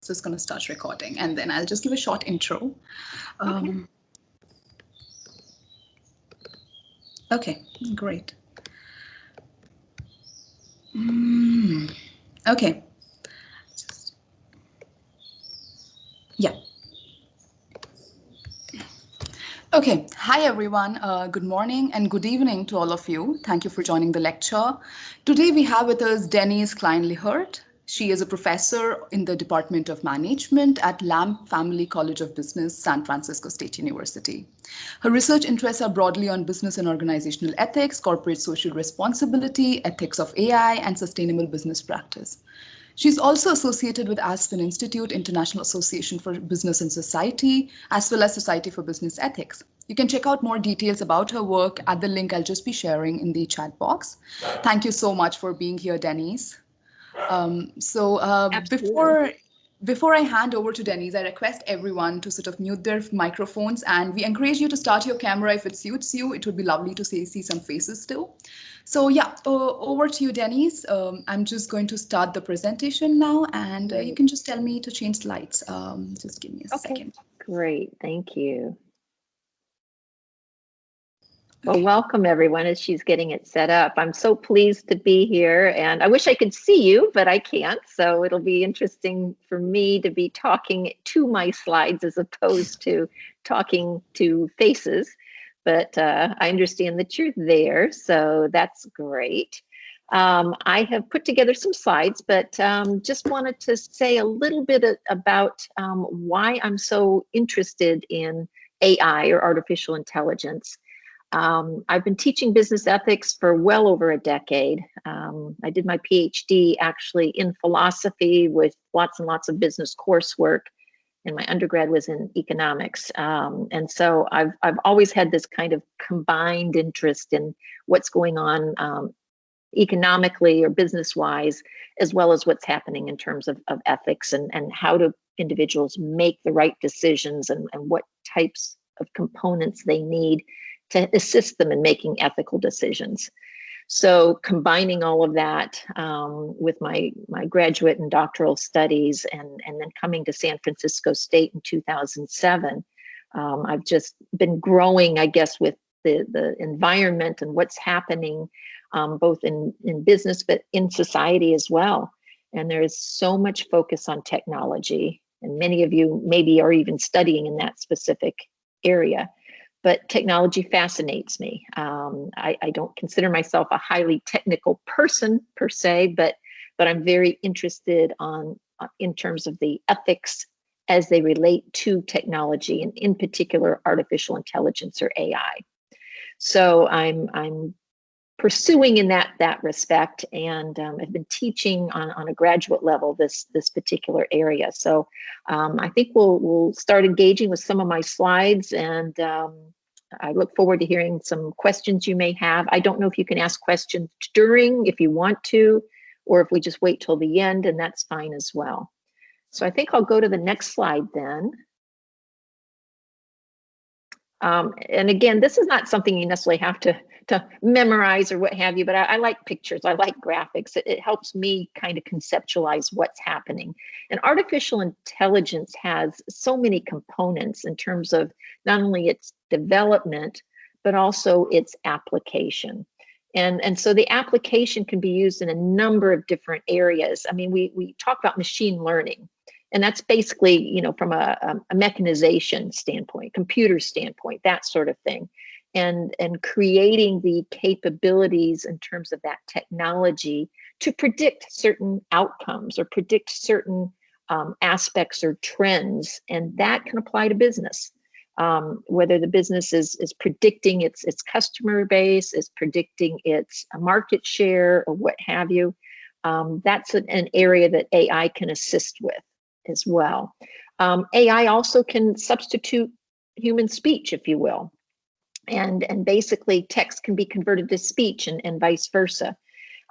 just going to start recording, and then I'll just give a short intro. Okay, great. Okay. Yeah. Okay. Hi, everyone. Good morning and good evening to all of you. Thank you for joining the lecture. Today we have with us Denise Kleinrichert. She is a professor in the Department of Management at Lamb Family College of Business, San Francisco State University. Her research interests are broadly on business and organizational ethics, corporate social responsibility, ethics of AI, and sustainable business practice. She's also associated with Aspen Institute, International Association for Business and Society, as well as Society for Business Ethics. You can check out more details about her work at the link I'll just be sharing in the chat box. Thank you so much for being here, Denise. Before I hand over to Denise, I request everyone to sort of mute their microphones, and we encourage you to start your camera if it suits you. It would be lovely to see some faces still. So yeah, over to you, Denise. I'm just going to start the presentation now, and you can just tell me to change slides. Just give me a second. Great, thank you. Well, welcome everyone as she's getting it set up. I'm so pleased to be here, and I wish I could see you, but I can't. So it'll be interesting for me to be talking to my slides as opposed to talking to faces. But I understand that you're there, so that's great. I have put together some slides, but just wanted to say a little bit about why I'm so interested in AI, or artificial intelligence. I've been teaching business ethics for well over a decade. I did my PhD actually in philosophy with lots and lots of business coursework, and my undergrad was in economics. And so I've always had this kind of combined interest in what's going on economically or business-wise, as well as what's happening in terms of ethics and how do individuals make the right decisions and what types of components they need to assist them in making ethical decisions. So combining all of that with my graduate and doctoral studies and then coming to San Francisco State in 2007, I've just been growing, I guess, with the environment and what's happening both in business, but in society as well. And there is so much focus on technology, and many of you maybe are even studying in that specific area. But technology fascinates me. I don't consider myself a highly technical person per se, but I'm very interested in terms of the ethics as they relate to technology, and in particular artificial intelligence, or AI. So I'm pursuing in that respect, and I've been teaching on a graduate level this particular area. So I think we'll start engaging with some of my slides, and I look forward to hearing some questions you may have. I don't know if you can ask questions during, if you want to, or if we just wait till the end, and that's fine as well. So I think I'll go to the next slide then. And again, this is not something you necessarily have to memorize or what have you, but I like pictures, I like graphics. It helps me kind of conceptualize what's happening. And artificial intelligence has so many components in terms of not only its development, but also its application. And so the application can be used in a number of different areas. I mean, we talk about machine learning, and that's basically, you know, from a mechanization standpoint, computer standpoint, that sort of thing. And creating the capabilities in terms of that technology to predict certain outcomes or predict certain aspects or trends, and that can apply to business. Whether the business is predicting its customer base, is predicting its market share, or what have you, that's an area that AI can assist with as well. AI also can substitute human speech, if you will. And basically text can be converted to speech and vice versa.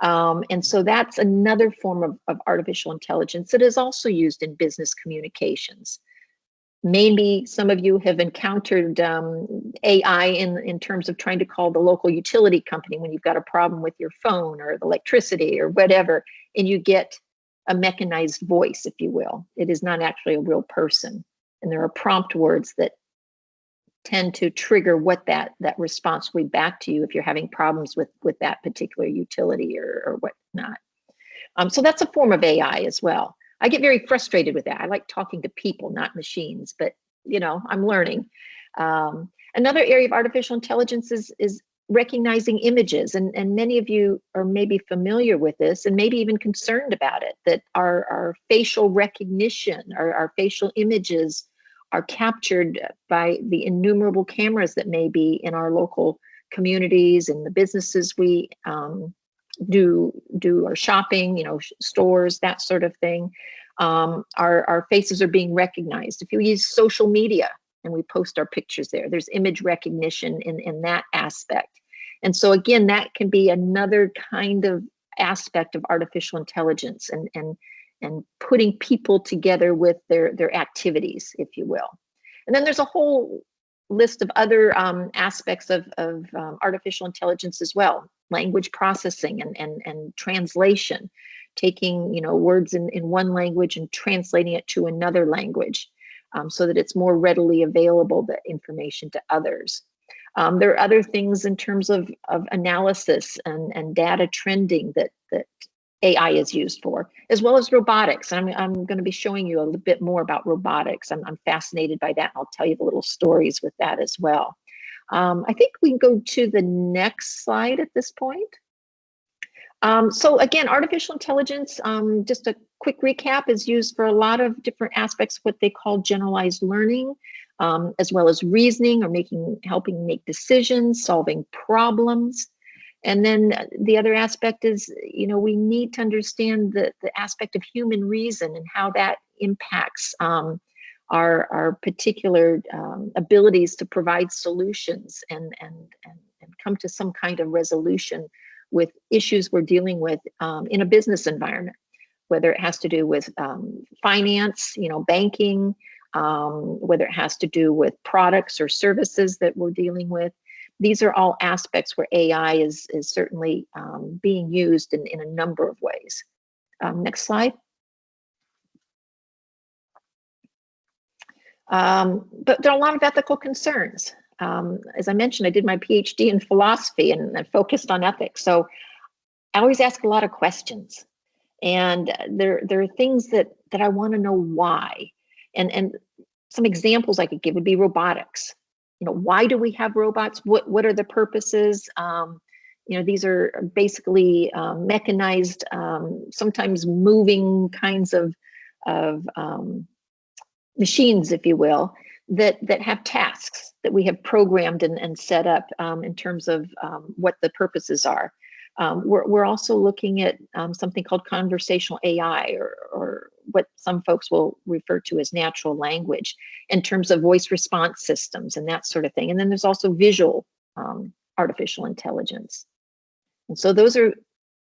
And so that's another form of artificial intelligence that is also used in business communications. Maybe some of you have encountered AI in terms of trying to call the local utility company when you've got a problem with your phone or the electricity or whatever, and you get a mechanized voice, if you will. It is not actually a real person. And there are prompt words that tend to trigger what that response will be back to you if you're having problems with that particular utility or whatnot. So that's a form of AI as well. I get very frustrated with that. I like talking to people, not machines, but I'm learning. Another area of artificial intelligence is recognizing images, and many of you are maybe familiar with this and maybe even concerned about it, that our facial recognition, our facial images are captured by the innumerable cameras that may be in our local communities and the businesses we do our shopping, stores, that sort of thing. Our faces are being recognized. If you use social media and we post our pictures there's image recognition in that aspect. And so again, that can be another kind of aspect of artificial intelligence and putting people together with their activities, if you will. And then there's a whole list of other aspects of artificial intelligence as well. Language processing and translation, taking words in one language and translating it to another language so that it's more readily available, the information, to others. There are other things in terms of analysis and data trending that AI is used for, as well as robotics. And I'm going to be showing you a little bit more about robotics. I'm fascinated by that. And I'll tell you the little stories with that as well. I think we can go to the next slide at this point. So again, artificial intelligence, just a quick recap, is used for a lot of different aspects of what they call generalized learning, as well as reasoning or helping make decisions, solving problems. And then the other aspect is, we need to understand the aspect of human reason and how that impacts our particular abilities to provide solutions and come to some kind of resolution with issues we're dealing with in a business environment, whether it has to do with finance, banking, whether it has to do with products or services that we're dealing with. These are all aspects where AI is certainly being used in a number of ways. Next slide. But there are a lot of ethical concerns. As I mentioned, I did my PhD in philosophy and I focused on ethics. So I always ask a lot of questions. And there are things that I want to know why. And some examples I could give would be robotics. Why do we have robots? What are the purposes? These are basically mechanized, sometimes moving kinds of machines, if you will, that have tasks that we have programmed and set up in terms of what the purposes are. We're also looking at something called conversational AI, or what some folks will refer to as natural language, in terms of voice response systems and that sort of thing. And then there's also visual artificial intelligence. And so those are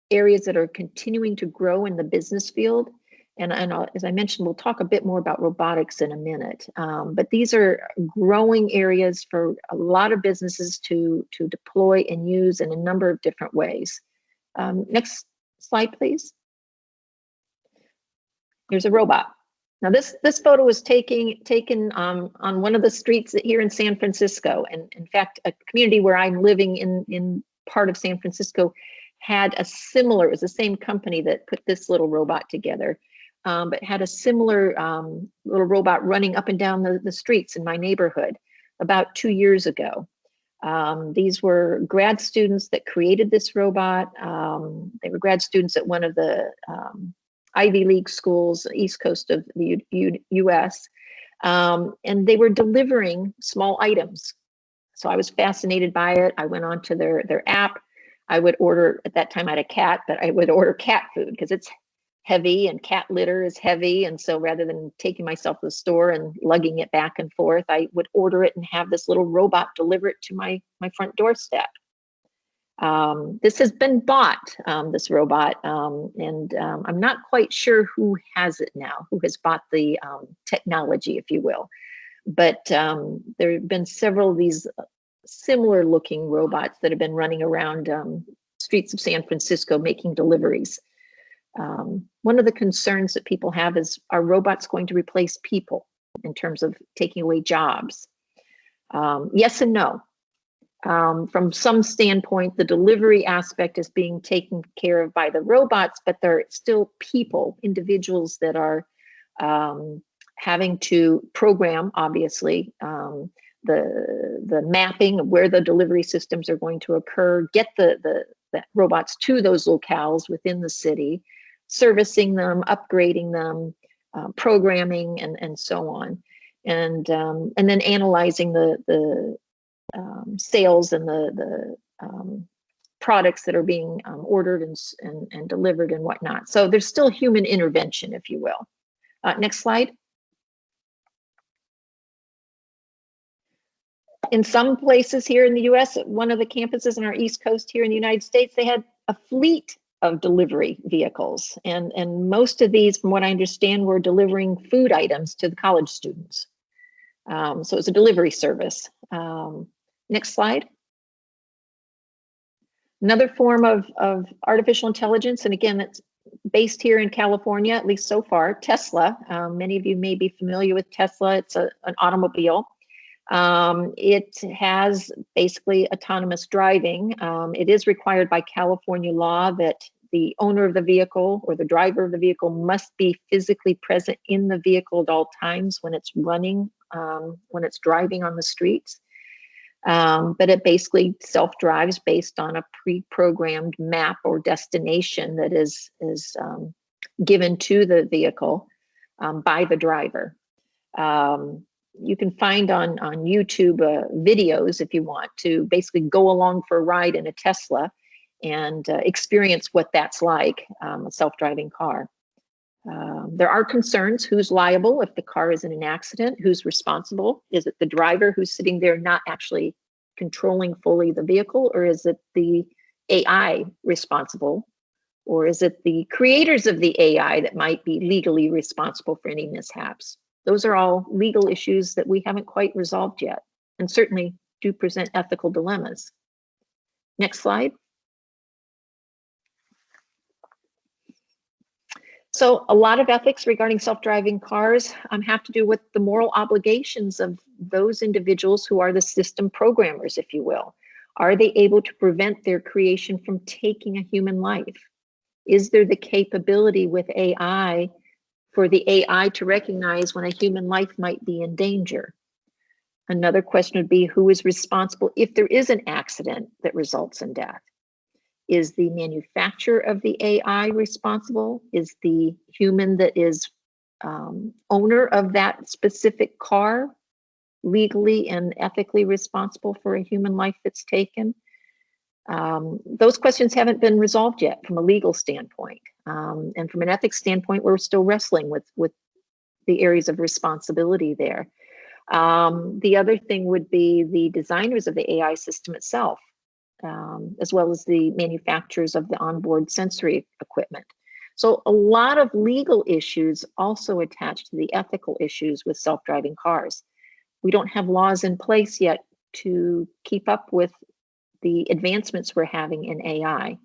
areas that are continuing to grow in the business field. And as I mentioned, we'll talk a bit more about robotics in a minute. But these are growing areas for a lot of businesses to deploy and use in a number of different ways. Next slide, please. Here's a robot. Now this photo was taken on one of the streets here in San Francisco. And in fact, a community where I'm living in part of San Francisco had a similar, it was the same company that put this little robot together. But had a similar little robot running up and down the streets in my neighborhood about 2 years ago. These were grad students that created this robot. They were grad students at one of the Ivy League schools, East Coast of the US. And they were delivering small items. So I was fascinated by it. I went onto their app. I would order, at that time I had a cat, but I would order cat food because it's heavy and cat litter is heavy. And so rather than taking myself to the store and lugging it back and forth, I would order it and have this little robot deliver it to my front doorstep. This has been bought, this robot, and I'm not quite sure who has it now, who has bought the technology, if you will. But there have been several of these similar looking robots that have been running around streets of San Francisco making deliveries. One of the concerns that people have is, are robots going to replace people in terms of taking away jobs? Yes and no. From some standpoint, the delivery aspect is being taken care of by the robots, but there are still people, individuals that are having to program, obviously, the mapping of where the delivery systems are going to occur, get the robots to those locales within the city, servicing them, upgrading them, programming, and so on, and then analyzing the sales and the products that are being ordered and delivered and whatnot. So there's still human intervention, if you will. Next slide. In some places here in the US, one of the campuses on our East Coast here in the United States, they had a fleet of delivery vehicles. And most of these, from what I understand, were delivering food items to the college students. So it's a delivery service. Next slide. Another form of artificial intelligence, and again, it's based here in California, at least so far, Tesla. Many of you may be familiar with Tesla. It's an automobile. It has basically autonomous driving. It is required by California law that the owner of the vehicle or the driver of the vehicle must be physically present in the vehicle at all times when it's running, when it's driving on the streets. But it basically self-drives based on a pre-programmed map or destination that is given to the vehicle by the driver. You can find on YouTube videos if you want to basically go along for a ride in a Tesla and experience what that's like, a self-driving car. There are concerns: who's liable if the car is in an accident? Who's responsible? Is it the driver who's sitting there not actually controlling fully the vehicle, or is it the AI responsible? Or is it the creators of the AI that might be legally responsible for any mishaps? Those are all legal issues that we haven't quite resolved yet, and certainly do present ethical dilemmas. Next slide. So a lot of ethics regarding self-driving cars have to do with the moral obligations of those individuals who are the system programmers, if you will. Are they able to prevent their creation from taking a human life? Is there the capability with AI for the AI to recognize when a human life might be in danger? Another question would be, who is responsible if there is an accident that results in death? Is the manufacturer of the AI responsible? Is the human that is owner of that specific car legally and ethically responsible for a human life that's taken? Those questions haven't been resolved yet from a legal standpoint. And from an ethics standpoint, we're still wrestling with the areas of responsibility there. The other thing would be the designers of the AI system itself, as well as the manufacturers of the onboard sensory equipment. So a lot of legal issues also attached to the ethical issues with self-driving cars. We don't have laws in place yet to keep up with the advancements we're having in AI.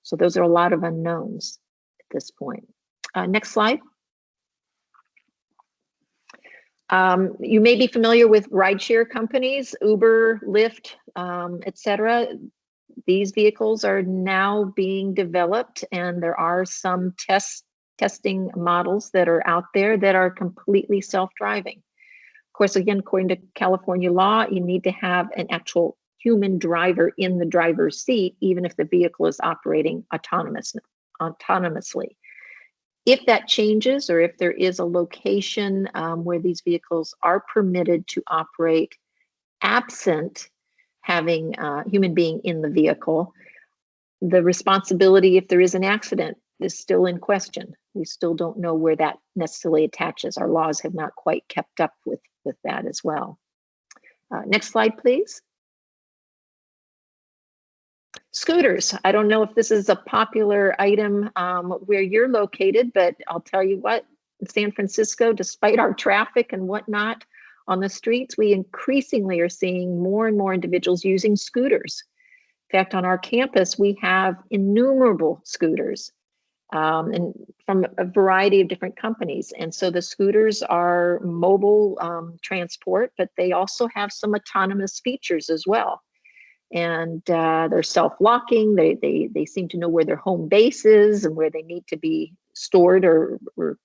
So those are a lot of unknowns at this point. Next slide. You may be familiar with rideshare companies, Uber, Lyft, etc. These vehicles are now being developed, and there are some testing models that are out there that are completely self-driving. Of course, again, according to California law, you need to have an actual human driver in the driver's seat, even if the vehicle is operating autonomously. If that changes, or if there is a location where these vehicles are permitted to operate absent having a human being in the vehicle, the responsibility if there is an accident is still in question. We still don't know where that necessarily attaches. Our laws have not quite kept up with that as well. Next slide, please. Scooters. I don't know if this is a popular item where you're located, but I'll tell you what, in San Francisco, despite our traffic and whatnot on the streets, we increasingly are seeing more and more individuals using scooters. In fact, on our campus, we have innumerable scooters. and from a variety of different companies. And so the scooters are mobile transport, but they also have some autonomous features as well. And they're self-locking. They seem to know where their home base is and where they need to be stored or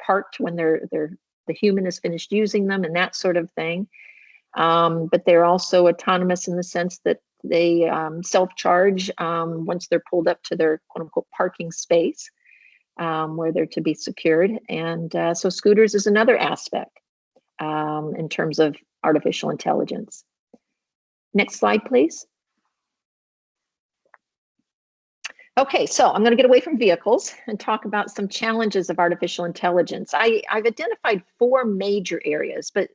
parked when the human is finished using them and that sort of thing. But they're also autonomous in the sense that they self-charge once they're pulled up to their quote-unquote parking space where they're to be secured. And so scooters is another aspect in terms of artificial intelligence. Next slide, please. Okay, so I'm going to get away from vehicles and talk about some challenges of artificial intelligence. I've identified 4 major areas, but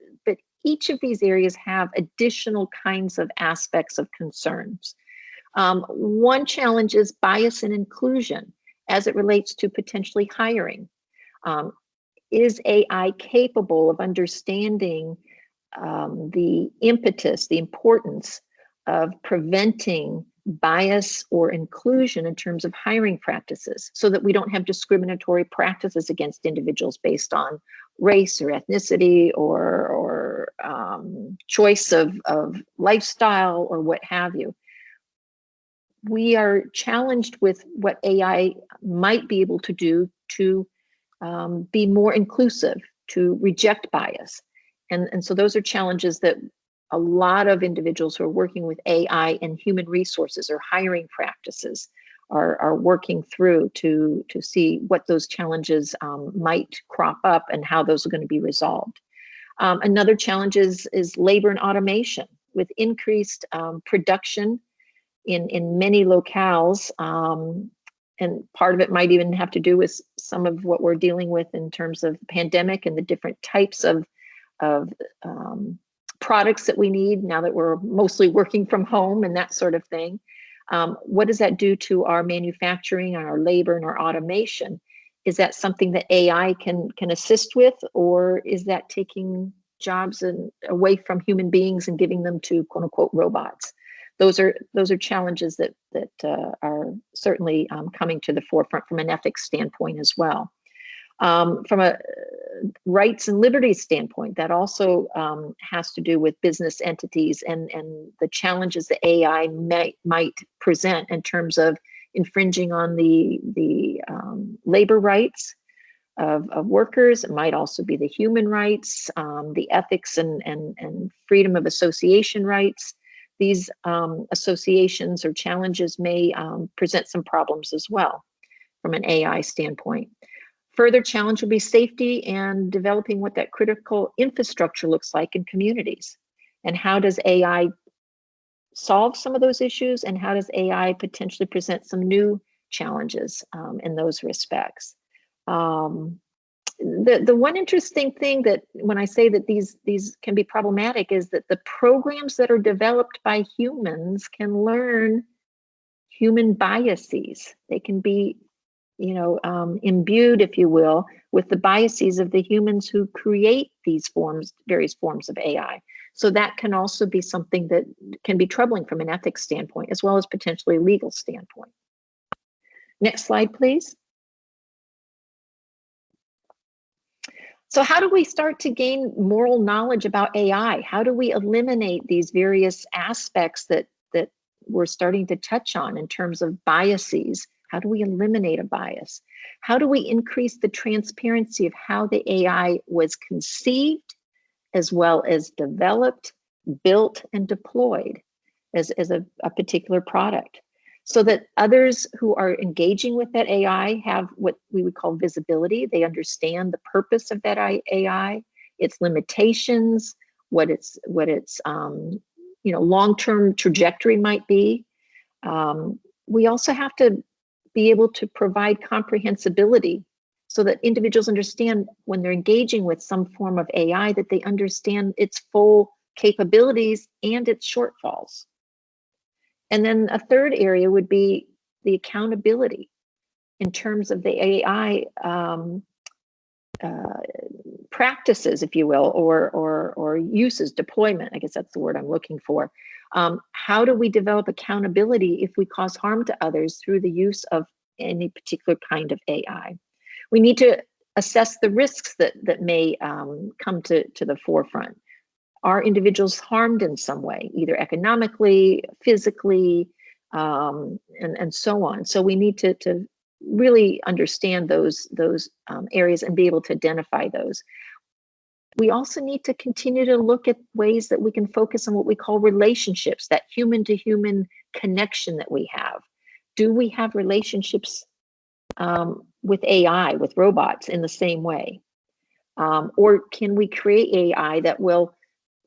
each of these areas have additional kinds of aspects of concerns. One challenge is bias and inclusion as it relates to potentially hiring. Is AI capable of understanding the impetus, the importance of preventing bias or inclusion in terms of hiring practices so that we don't have discriminatory practices against individuals based on race or ethnicity or choice of lifestyle or what have you. We are challenged with what AI might be able to do to be more inclusive, to reject bias. And so those are challenges that a lot of individuals who are working with AI and human resources or hiring practices are working through to see what those challenges might crop up and how those are going to be resolved. Another challenge is labor and automation with increased production in many locales. And part of it might even have to do with some of what we're dealing with in terms of the pandemic and the different types of products that we need now that we're mostly working from home and that sort of thing. What does that do to our manufacturing and our labor and our automation? Is that something that AI can assist with, or is that taking jobs away from human beings and giving them to quote unquote robots? Those are challenges that are certainly coming to the forefront from an ethics standpoint as well. From a rights and liberties standpoint, that also has to do with business entities and the challenges that AI might present in terms of infringing on the labor rights of workers. It might also be the human rights, the ethics and freedom of association rights. These associations or challenges may present some problems as well from an AI standpoint. Further challenge will be safety and developing what that critical infrastructure looks like in communities. And how does AI solve some of those issues, and how does AI potentially present some new challenges in those respects? The one interesting thing that when I say that these can be problematic is that the programs that are developed by humans can learn human biases. They can be imbued, if you will, with the biases of the humans who create these various forms of AI. So that can also be something that can be troubling from an ethics standpoint, as well as potentially a legal standpoint. Next slide, please. So how do we start to gain moral knowledge about AI? How do we eliminate these various aspects that we're starting to touch on in terms of biases? How do we eliminate a bias? How do we increase the transparency of how the AI was conceived, as well as developed, built, and deployed as a particular product, so that others who are engaging with that AI have what we would call visibility? They understand the purpose of that AI, its limitations, what its long-term trajectory might be. We also have to be able to provide comprehensibility so that individuals understand when they're engaging with some form of AI that they understand its full capabilities and its shortfalls. And then a third area would be the accountability in terms of the AI practices, if you will, or uses, deployment. I guess that's the word I'm looking for. How do we develop accountability if we cause harm to others through the use of any particular kind of AI. We need to assess the risks that may come to the forefront. Are individuals harmed in some way, either economically, physically, and so on? So we need to really understand those areas and be able to identify those. We also need to continue to look at ways that we can focus on what we call relationships, that human-to-human connection that we have. Do we have relationships with AI, with robots in the same way? Or can we create AI that will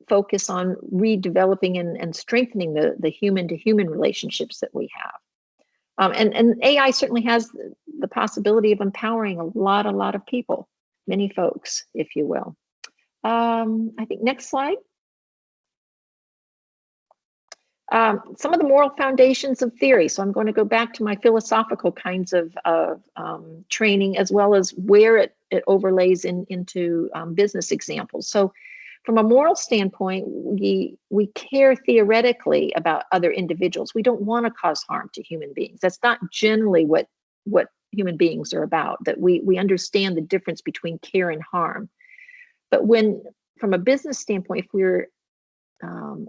focus on redeveloping and strengthening the human-to-human relationships that we have? And AI certainly has the possibility of empowering a lot of people, many folks, if you will. I think next slide. Some of the moral foundations of theory. So I'm going to go back to my philosophical kinds of training, as well as where it overlays into business examples. So from a moral standpoint, we care theoretically about other individuals. We don't want to cause harm to human beings. That's not generally what human beings are about, that we understand the difference between care and harm. But when, from a business standpoint, if we're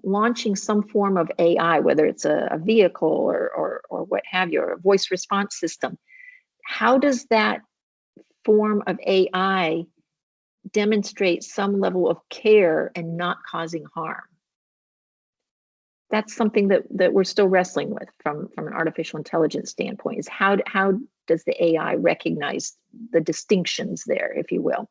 launching some form of AI, whether it's a vehicle or what have you, or a voice response system, how does that form of AI demonstrate some level of care and not causing harm? That's something that we're still wrestling with from an artificial intelligence standpoint, is how does the AI recognize the distinctions there, if you will?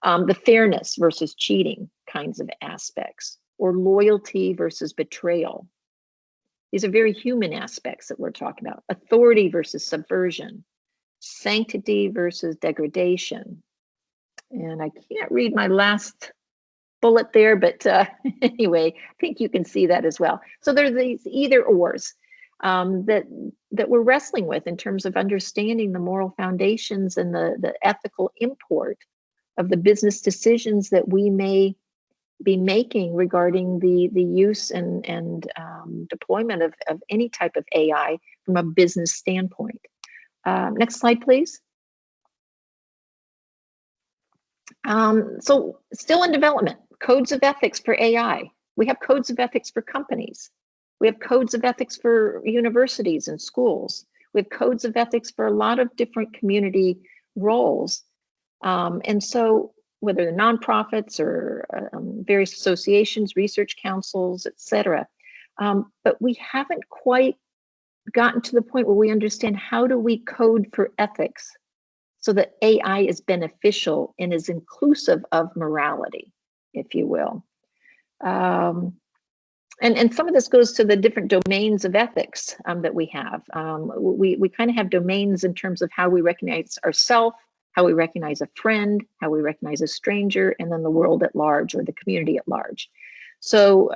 The fairness versus cheating kinds of aspects, or loyalty versus betrayal. These are very human aspects that we're talking about. Authority versus subversion, sanctity versus degradation. And I can't read my last bullet there, but anyway, I think you can see that as well. So there's these either ors that we're wrestling with in terms of understanding the moral foundations and the ethical import of the business decisions that we may be making regarding the use and deployment of any type of AI from a business standpoint. Next slide, please. So still in development, codes of ethics for AI. We have codes of ethics for companies. We have codes of ethics for universities and schools. We have codes of ethics for a lot of different community roles. And so whether they're nonprofits or various associations, research councils, et cetera. But we haven't quite gotten to the point where we understand how do we code for ethics so that AI is beneficial and is inclusive of morality, if you will. And some of this goes to the different domains of ethics that we have. We kind of have domains in terms of how we recognize ourselves, how we recognize a friend, how we recognize a stranger, and then the world at large, or the community at large. So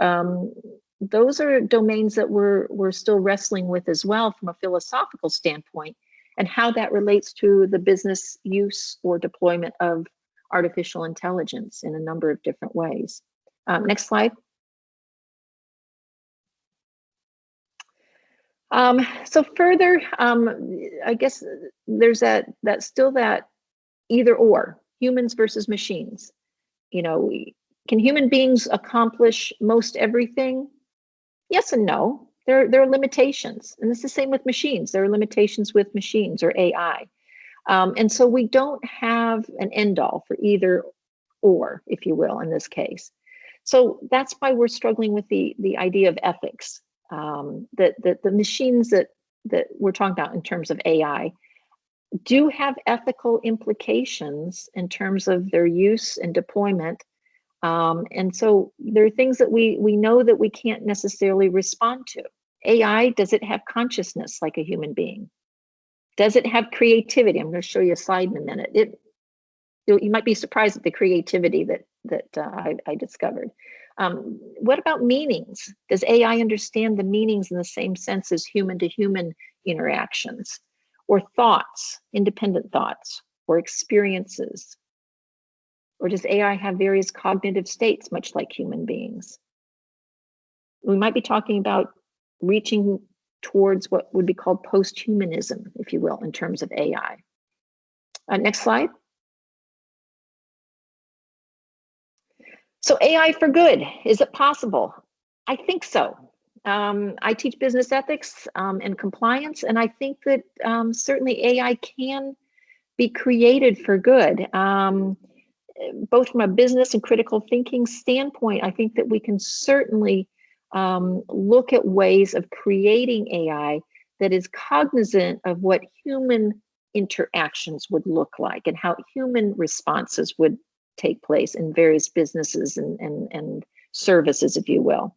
those are domains that we're still wrestling with as well from a philosophical standpoint, and how that relates to the business use or deployment of artificial intelligence in a number of different ways. Next slide. So further, I guess there's that either or, humans versus machines. You know, can human beings accomplish most everything? Yes and no. There are limitations, and it's the same with machines. There are limitations with machines or AI. And so we don't have an end all for either or, if you will, in this case. So that's why we're struggling with the idea of ethics, that the machines that we're talking about in terms of AI do have ethical implications in terms of their use and deployment. And so there are things that we know that we can't necessarily respond to. AI, does it have consciousness like a human being? Does it have creativity? I'm going to show you a slide in a minute. You might be surprised at the creativity that I discovered. What about meanings? Does AI understand the meanings in the same sense as human-to-human interactions? Or thoughts, independent thoughts, or experiences? Or does AI have various cognitive states, much like human beings? We might be talking about reaching towards what would be called post-humanism, if you will, in terms of AI. Next slide. So AI for good, is it possible? I think so. I teach business ethics and compliance, and I think that certainly AI can be created for good. Both from a business and critical thinking standpoint, I think that we can certainly look at ways of creating AI that is cognizant of what human interactions would look like and how human responses would take place in various businesses and services, if you will.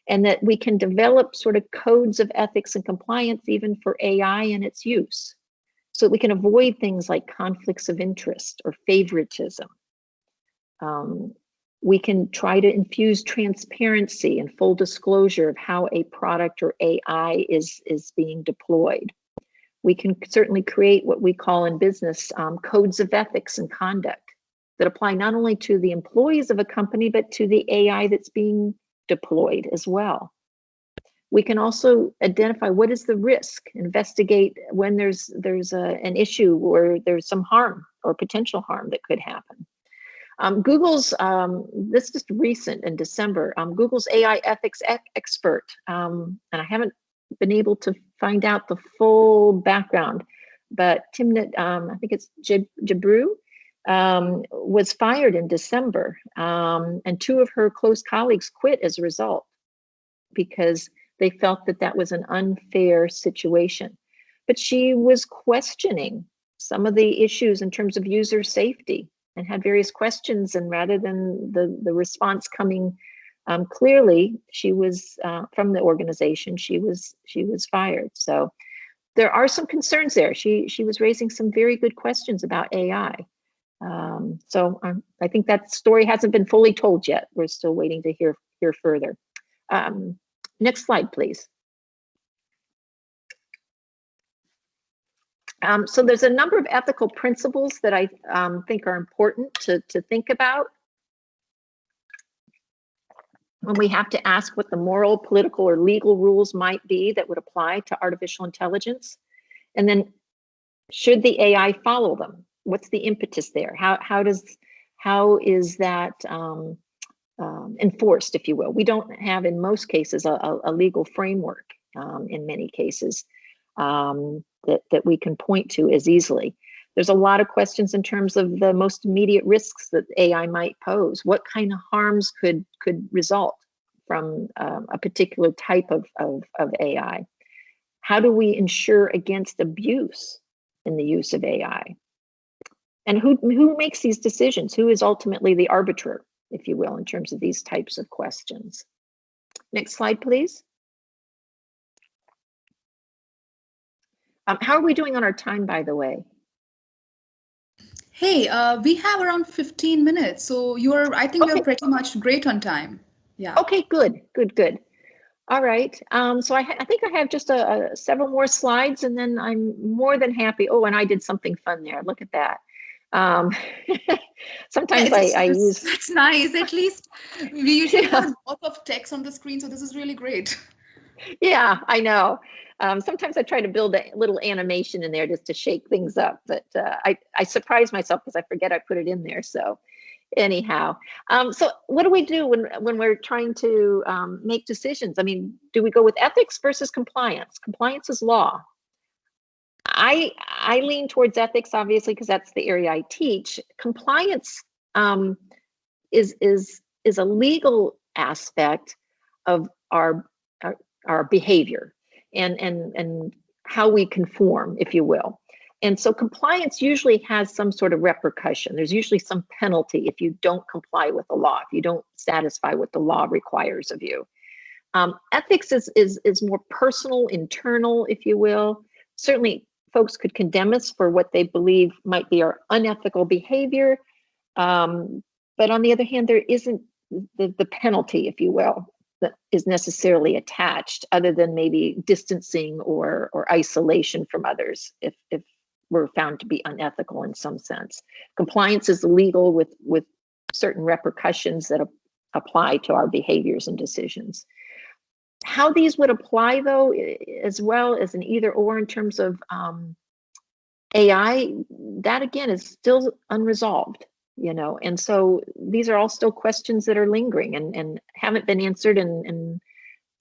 And that we can develop sort of codes of ethics and compliance even for AI and its use, so that we can avoid things like conflicts of interest or favoritism. We can try to infuse transparency and full disclosure of how a product or AI is being deployed. We can certainly create what we call in business codes of ethics and conduct that apply not only to the employees of a company, but to the AI that's being deployed as well. We can also identify what is the risk, investigate when there's an issue or there's some harm or potential harm that could happen. Google's, this is just recent in December, Google's AI ethics expert, and I haven't been able to find out the full background, but Timnit, I think it's Jabru, was fired in December, and two of her close colleagues quit as a result because they felt that that was an unfair situation. But she was questioning some of the issues in terms of user safety and had various questions, and rather than the response coming clearly, she was from the organization, she was fired. So there are some concerns there. She was raising some very good questions about AI. So I think that story hasn't been fully told yet. We're still waiting to hear further. Next slide, please. So there's a number of ethical principles that I think are important to think about when we have to ask what the moral, political, or legal rules might be that would apply to artificial intelligence. And then should the AI follow them? What's the impetus there? How is that enforced, if you will? We don't have, in most cases, a legal framework in many cases that we can point to as easily. There's a lot of questions in terms of the most immediate risks that AI might pose. What kind of harms could result from a particular type of AI? How do we ensure against abuse in the use of AI? And who makes these decisions? Who is ultimately the arbiter, if you will, in terms of these types of questions? Next slide, please. How are we doing on our time, by the way? Hey, we have around 15 minutes, so I think you're pretty much great on time. Yeah. Okay, good. All right. So I think I have just several more slides, and then I'm more than happy. Oh, and I did something fun there. Look at that. Sometimes I use. That's nice. At least we usually have a lot of text on the screen, so this is really great. Yeah, I know. Sometimes I try to build a little animation in there just to shake things up, but I surprise myself because I forget I put it in there. So anyhow, so what do we do when we're trying to make decisions? I mean, do we go with ethics versus compliance? Compliance is law. I lean towards ethics, obviously, because that's the area I teach. Compliance is a legal aspect of our behavior and how we conform, if you will. And so compliance usually has some sort of repercussion. There's usually some penalty if you don't comply with the law, if you don't satisfy what the law requires of you. Ethics is more personal, internal, if you will. Certainly, folks could condemn us for what they believe might be our unethical behavior. But on the other hand, there isn't the penalty, if you will, that is necessarily attached, other than maybe distancing or isolation from others if we're found to be unethical in some sense. Compliance is legal with certain repercussions that apply to our behaviors and decisions. How these would apply, though, as well as an either or in terms of AI, that again is still unresolved, and so these are all still questions that are lingering and haven't been answered, and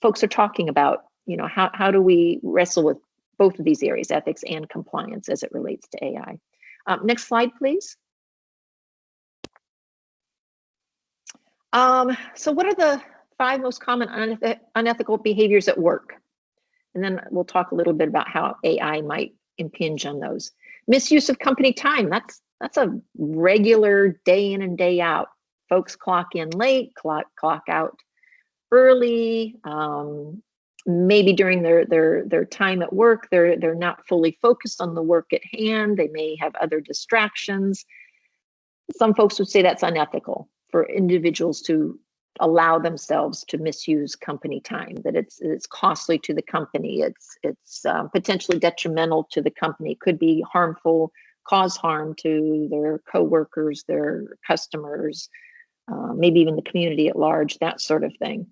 folks are talking about, how do we wrestle with both of these areas, ethics and compliance, as it relates to AI. Next slide, please. So what are the 5 most common unethical behaviors at work? And then we'll talk a little bit about how AI might impinge on those. Misuse of company time. That's a regular day in and day out. Folks clock in late, clock out early. Maybe during their time at work, they're not fully focused on the work at hand. They may have other distractions. Some folks would say that's unethical for individuals to allow themselves to misuse company time, that it's costly to the company, it's potentially detrimental to the company, it could be harmful, cause harm to their coworkers, their customers, maybe even the community at large, that sort of thing.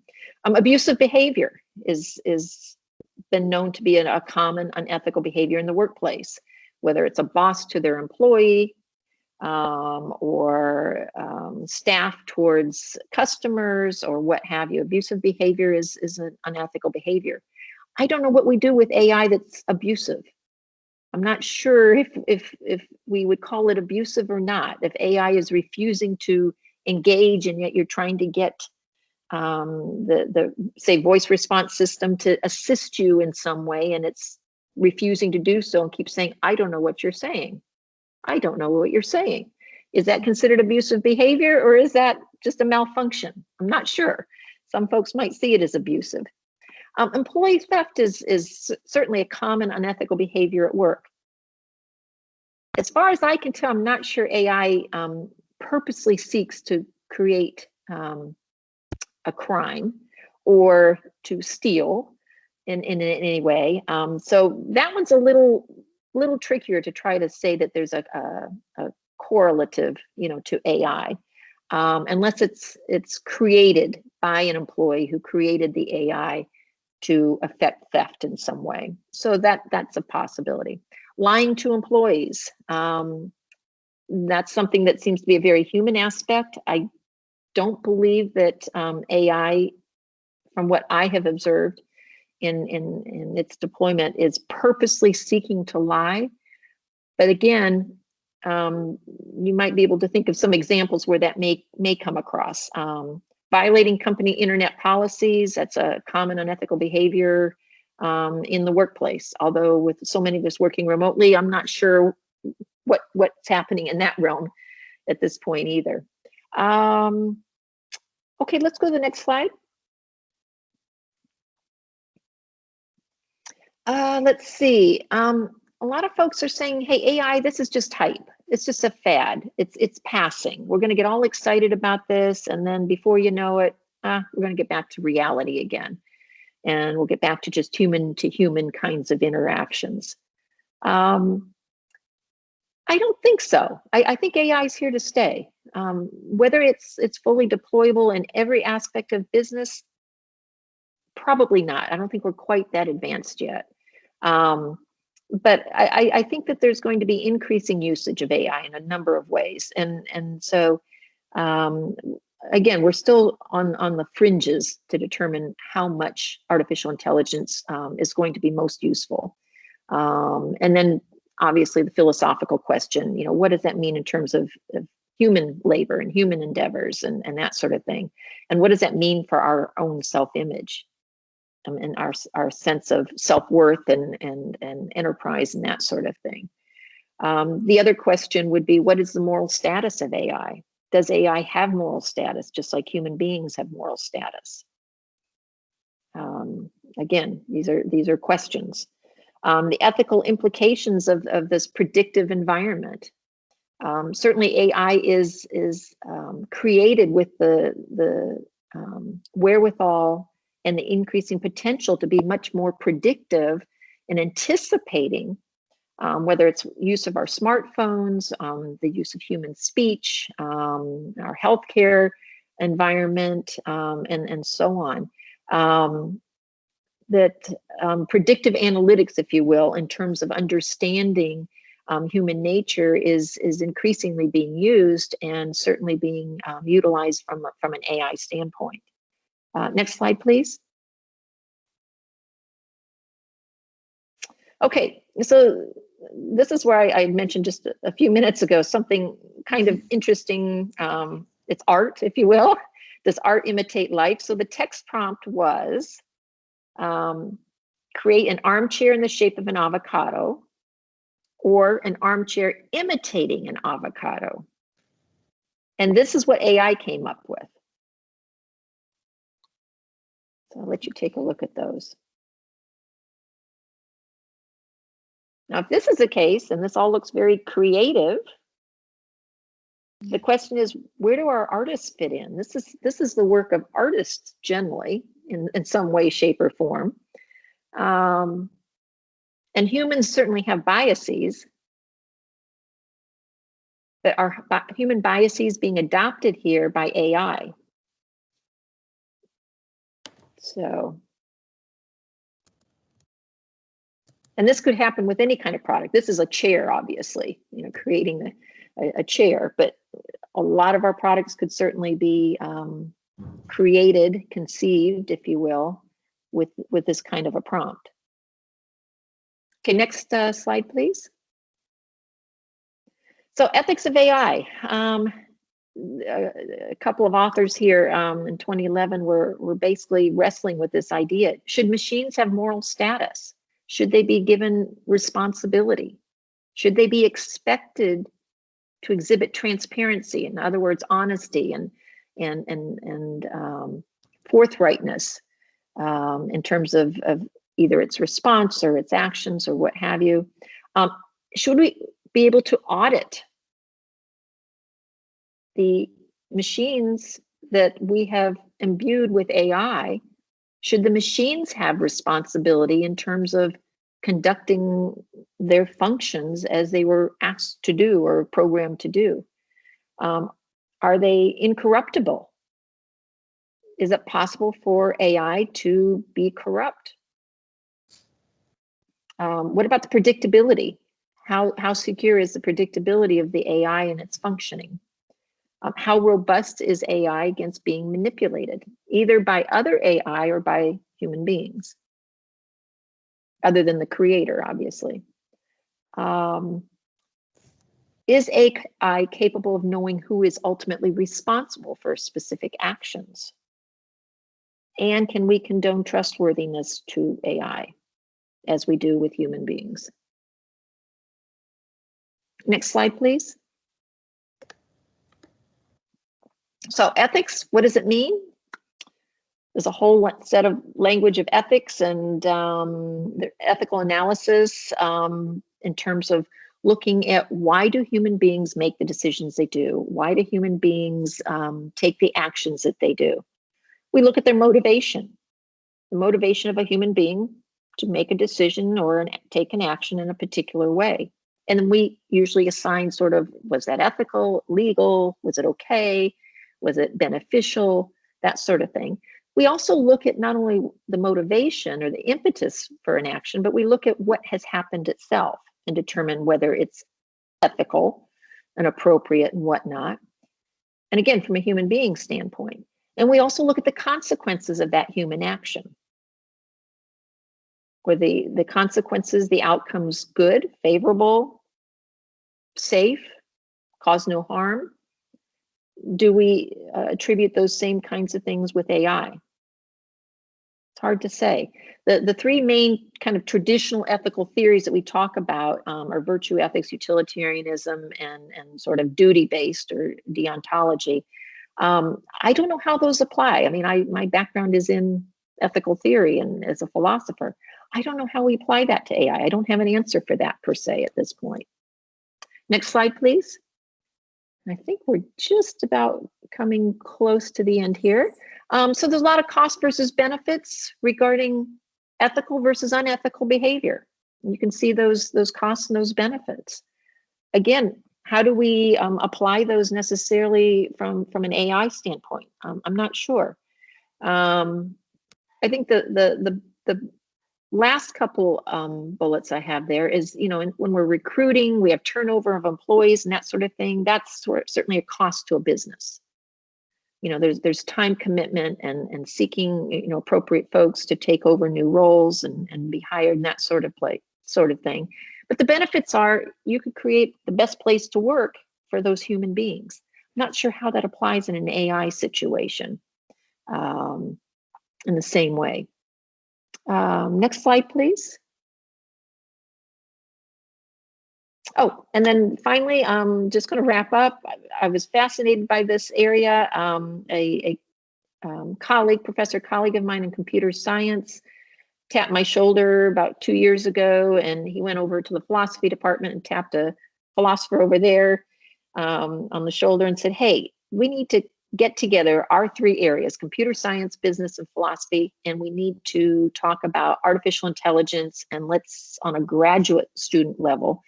Abusive behavior is been known to be a common unethical behavior in the workplace, whether it's a boss to their employee, or staff towards customers, or what have you. Abusive behavior is an unethical behavior. I don't know what we do with AI that's abusive. I'm not sure if we would call it abusive or not. If AI is refusing to engage, and yet you're trying to get the say voice response system to assist you in some way, and it's refusing to do so and keeps saying, I don't know what you're saying. I don't know what you're saying. Is that considered abusive behavior, or is that just a malfunction? I'm not sure. Some folks might see it as abusive. Employee theft is certainly a common unethical behavior at work. As far as I can tell, I'm not sure AI purposely seeks to create a crime or to steal in any way. So that one's a little trickier to try to say that there's a correlative, to AI, unless it's created by an employee who created the AI to affect theft in some way. So that's a possibility. Lying to employees, that's something that seems to be a very human aspect. I don't believe that AI, from what I have observed in its deployment, is purposely seeking to lie. But again, you might be able to think of some examples where that may come across. Violating company internet policies, that's a common unethical behavior in the workplace. Although with so many of us working remotely, I'm not sure what's happening in that realm at this point either. Okay, let's go to the next slide. Let's see. A lot of folks are saying, hey, AI, this is just hype. It's just a fad. It's passing. We're going to get all excited about this, and then before you know it, we're going to get back to reality again. And we'll get back to just human to human kinds of interactions. I don't think so. I think AI is here to stay. Whether it's fully deployable in every aspect of business, probably not. I don't think we're quite that advanced yet. But I think that there's going to be increasing usage of AI in a number of ways. And so, again, we're still on the fringes to determine how much artificial intelligence is going to be most useful. And then obviously the philosophical question, what does that mean in terms of human labor and human endeavors and that sort of thing? And what does that mean for our own self-image and our sense of self-worth and enterprise and that sort of thing? The other question would be, what is the moral status of AI? Does AI have moral status, just like human beings have moral status? Again, these are questions. The ethical implications of this predictive environment. Certainly AI is created with the wherewithal and the increasing potential to be much more predictive and anticipating, whether it's use of our smartphones, the use of human speech, our healthcare environment, and so on. predictive analytics, if you will, in terms of understanding human nature is increasingly being used and certainly being utilized from an AI standpoint. Next slide, please. Okay, so this is where I mentioned just a few minutes ago, something kind of interesting. It's art, if you will. Does art imitate life? So the text prompt was, create an armchair in the shape of an avocado, or an armchair imitating an avocado. And this is what AI came up with. So I'll let you take a look at those. Now, if this is the case, and this all looks very creative, the question is, where do our artists fit in? This is the work of artists generally, in some way, shape, or form. And humans certainly have biases, but are human biases being adopted here by AI? So, and this could happen with any kind of product. This is a chair, obviously, creating a chair, but a lot of our products could certainly be created, conceived, if you will, with this kind of a prompt. Okay, next slide, please. So ethics of AI. A couple of authors here in 2011 were basically wrestling with this idea. Should machines have moral status? Should they be given responsibility? Should they be expected to exhibit transparency? In other words, honesty and forthrightness in terms of either its response or its actions or what have you. Should we be able to audit the machines that we have imbued with AI? Should the machines have responsibility in terms of conducting their functions as they were asked to do or programmed to do? Are they incorruptible? Is it possible for AI to be corrupt? What about the predictability? How secure is the predictability of the AI and its functioning? How robust is AI against being manipulated, either by other AI or by human beings, other than the creator, obviously? Is AI capable of knowing who is ultimately responsible for specific actions? And can we condone trustworthiness to AI as we do with human beings? Next slide, please. So ethics, what does it mean? There's a whole set of language of ethics and ethical analysis in terms of looking at why do human beings make the decisions they do? Why do human beings take the actions that they do? We look at their motivation, the motivation of a human being to make a decision or take an action in a particular way. And then we usually assign sort of, was that ethical, legal? Was it okay? Was it beneficial? That sort of thing. We also look at not only the motivation or the impetus for an action, but we look at what has happened itself and determine whether it's ethical and appropriate and whatnot. And again, from a human being standpoint. And we also look at the consequences of that human action. Were the consequences, the outcomes good, favorable, safe, cause no harm? Do we attribute those same kinds of things with AI? It's hard to say. The three main kind of traditional ethical theories that we talk about are virtue ethics, utilitarianism, and sort of duty-based or deontology. I don't know how those apply. I mean, my background is in ethical theory and as a philosopher. I don't know how we apply that to AI. I don't have an answer for that per se at this point. Next slide, please. I think we're just about coming close to the end here. So there's a lot of cost versus benefits regarding ethical versus unethical behavior. You can see those costs and those benefits. Again, how do we apply those necessarily from an AI standpoint? I'm not sure. I think the last couple bullets I have there is, when we're recruiting, we have turnover of employees and that sort of thing. That's certainly a cost to a business. There's time commitment and seeking, appropriate folks to take over new roles and be hired and that sort of thing. But the benefits are you could create the best place to work for those human beings. I'm not sure how that applies in an AI situation in the same way. Next slide, please. Oh, and then finally, I'm just going to wrap up. I was fascinated by this area. A professor colleague of mine in computer science tapped my shoulder about 2 years ago, and he went over to the philosophy department and tapped a philosopher over there on the shoulder and said, hey, we need to get together our 3 areas, computer science, business, and philosophy, and we need to talk about artificial intelligence, and let's, on a graduate student level,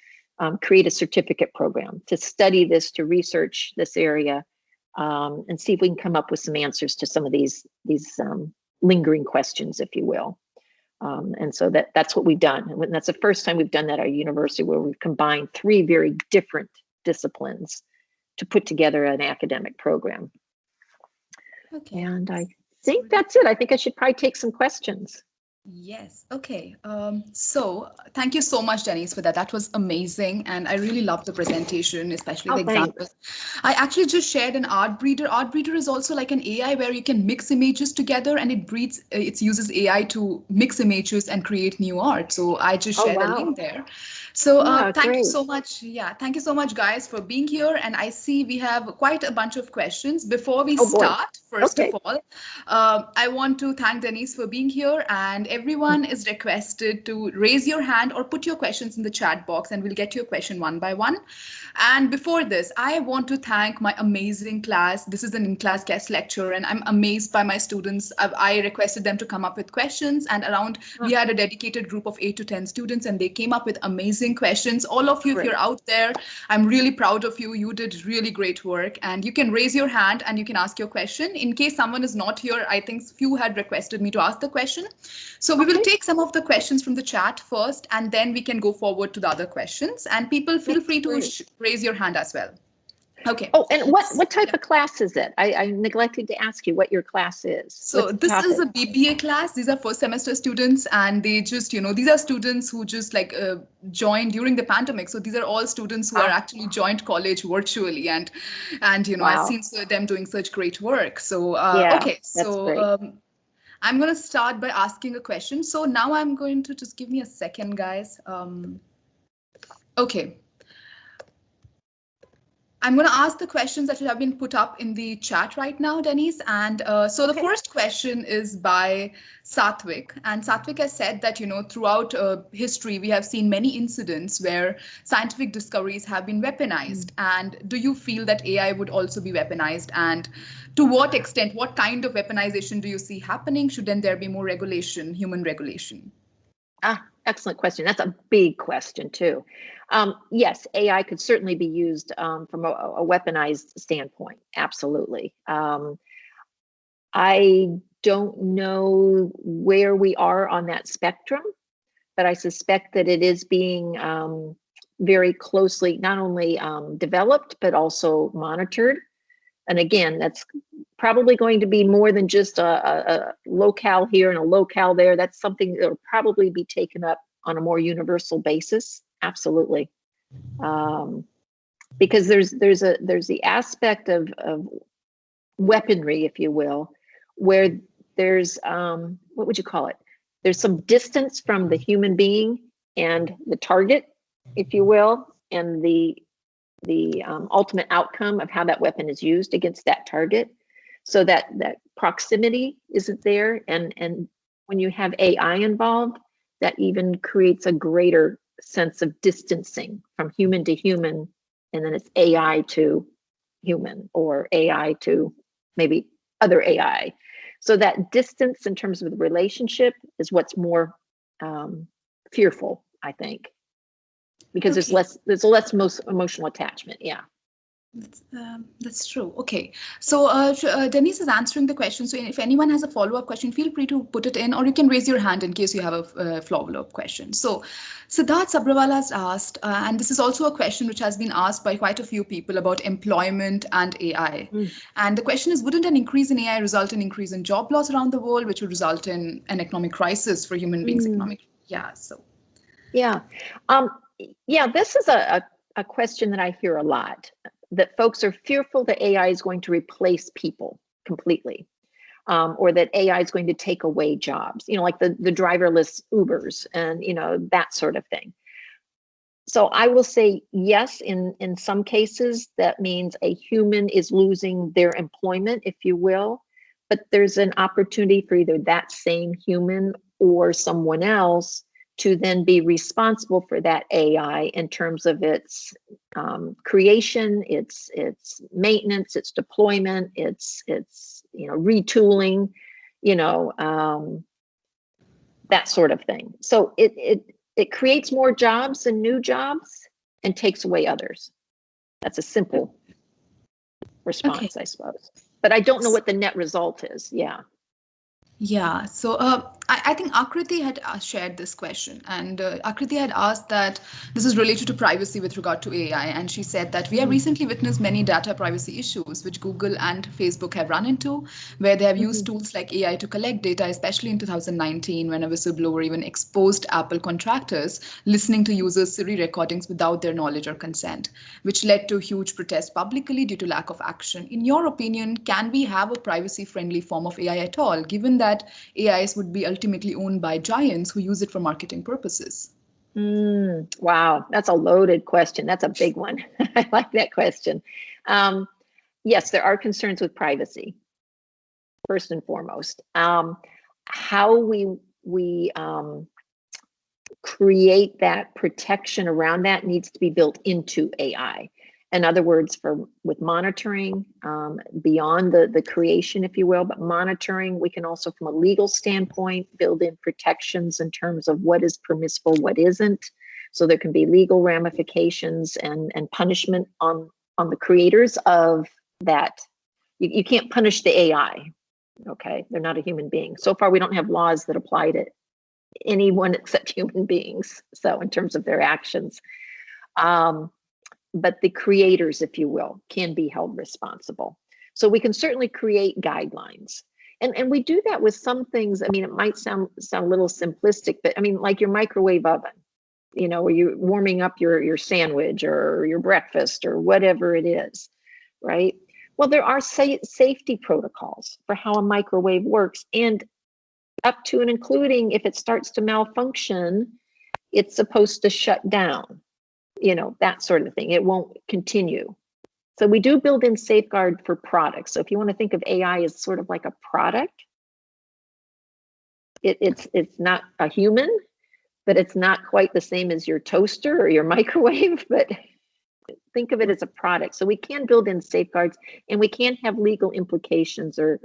create a certificate program to study this, to research this area, and see if we can come up with some answers to some of these lingering questions, if you will. And so that's what we've done. And that's the first time we've done that at our university, where we've combined 3 very different disciplines to put together an academic program. Okay. And I think that's it. I think I should probably take some questions. Yes. Okay. So thank you so much, Denise, for that. That was amazing. And I really loved the presentation, especially the examples. I actually just shared an art breeder. Art breeder is also like an AI where you can mix images together, and it uses AI to mix images and create new art. So I just shared a link there. So thank you so much. Yeah. Thank you so much, guys, for being here. And I see we have quite a bunch of questions. Before we start, first of all, I want to thank Denise for being here, and everyone is requested to raise your hand or put your questions in the chat box, and we'll get to your question one by one. And before this, I want to thank my amazing class. This is an in-class guest lecture, and I'm amazed by my students. I requested them to come up with questions, and we had a dedicated group of 8 to 10 students, and they came up with amazing questions. All of you, if you're out there, I'm really proud of you. You did really great work, and you can raise your hand and you can ask your question. In case someone is not here, I think few had requested me to ask the question. So we will take some of the questions from the chat first, and then we can go forward to the other questions. And people, feel free to raise your hand as well. Okay. Oh, and what type of class is it? I neglected to ask you what your class is. So this is a BBA class. These are first semester students, and they just, these are students who just joined during the pandemic. So these are all students who are actually joined college virtually, and I've seen them doing such great work. So okay, so I'm going to start by asking a question. So now I'm going to just give me a second, guys. Okay. I'm going to ask the questions that have been put up in the chat right now, Denise. And so the first question is by Satvik. And Satvik has said that, throughout history, we have seen many incidents where scientific discoveries have been weaponized. And do you feel that AI would also be weaponized? And to what extent, what kind of weaponization do you see happening? Should then there be more regulation, human regulation? Excellent question. That's a big question too. Yes, AI could certainly be used from a weaponized standpoint. Absolutely. I don't know where we are on that spectrum, but I suspect that it is being very closely not only developed, but also monitored. And again, that's probably going to be more than just a locale here and a locale there. That's something that will probably be taken up on a more universal basis. Absolutely. Because there's the aspect of weaponry, if you will, where there's, what would you call it? There's some distance from the human being and the target, if you will, and the ultimate outcome of how that weapon is used against that target. So that proximity isn't there. And when you have AI involved, that even creates a greater sense of distancing from human to human. And then it's AI to human, or AI to maybe other AI. So that distance in terms of the relationship is what's more fearful, I think, because there's less emotional attachment. Yeah. That's true. Okay. So Denise is answering the question. So if anyone has a follow-up question, feel free to put it in, or you can raise your hand in case you have a follow-up question. So Siddharth Sabrawal has asked, and this is also a question which has been asked by quite a few people about employment and AI. Mm. And the question is, wouldn't an increase in AI result in increase in job loss around the world, which would result in an economic crisis for human beings? Mm. Economic, yeah. So Yeah. Um, yeah, this is a question that I hear a lot, that folks are fearful that AI is going to replace people completely, or that AI is going to take away jobs, like the driverless Ubers and, that sort of thing. So I will say yes, in some cases, that means a human is losing their employment, if you will, but there's an opportunity for either that same human or someone else to then be responsible for that AI in terms of its creation, its maintenance, its deployment, its retooling, that sort of thing. So it creates more jobs and new jobs and takes away others. That's a simple okay. response, I suppose. But I don't know what the net result is. Yeah. Yeah, so I think Akriti had shared this question, and Akriti had asked that this is related to privacy with regard to AI, and she said that we have Mm. recently witnessed many data privacy issues which Google and Facebook have run into, where they have used Mhm. tools like AI to collect data, especially in 2019 when a whistleblower even exposed Apple contractors listening to users' Siri recordings without their knowledge or consent, which led to huge protests publicly due to lack of action. In your opinion, can we have a privacy-friendly form of AI at all, given that AIs would be ultimately owned by giants who use it for marketing purposes? Wow, that's a loaded question. That's a big one. I like that question. Yes, there are concerns with privacy, first and foremost. How we create that protection around that needs to be built into AI. In other words, with monitoring, beyond the creation, if you will, but monitoring, we can also, from a legal standpoint, build in protections in terms of what is permissible, what isn't. So there can be legal ramifications and punishment on the creators of that. You can't punish the AI. Okay, they're not a human being. So far, we don't have laws that apply to anyone except human beings. So in terms of their actions, but the creators, if you will, can be held responsible. So we can certainly create guidelines. And we do that with some things. I mean, it might sound a little simplistic, but I mean, like your microwave oven, where you're warming up your sandwich or your breakfast or whatever it is, right? Well, there are safety protocols for how a microwave works, and up to and including if it starts to malfunction, it's supposed to shut down, that sort of thing. It won't continue. So we do build in safeguard for products. So if you want to think of AI as sort of like a product, it's not a human, but it's not quite the same as your toaster or your microwave, but think of it as a product. So we can build in safeguards, and we can have legal implications or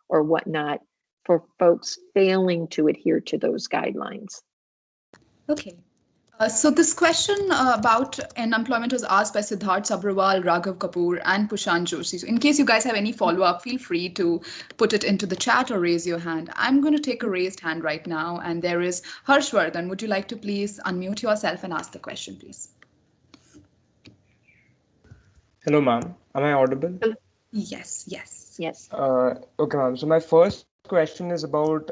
whatnot for folks failing to adhere to those guidelines. Okay. So this question about unemployment was asked by Siddharth Sabrawal, Raghav Kapoor, and Pushan Joshi. So in case you guys have any follow-up, feel free to put it into the chat or raise your hand. I'm going to take a raised hand right now, and there is Harshvardhan. Would you like to please unmute yourself and ask the question, please? Hello, ma'am. Am I audible? Yes, yes. Yes. Okay, ma'am. So my first question is about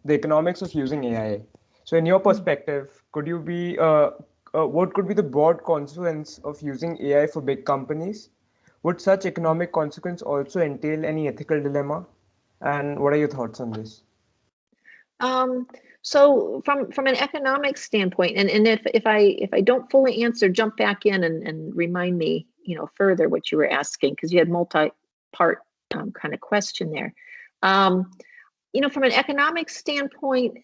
the economics of using AI. So, in your perspective, what could be the broad consequence of using AI for big companies? Would such economic consequence also entail any ethical dilemma? And what are your thoughts on this? So from an economic standpoint, and if I don't fully answer, jump back in and remind me, further what you were asking, because you had multi-part kind of question there. From an economic standpoint,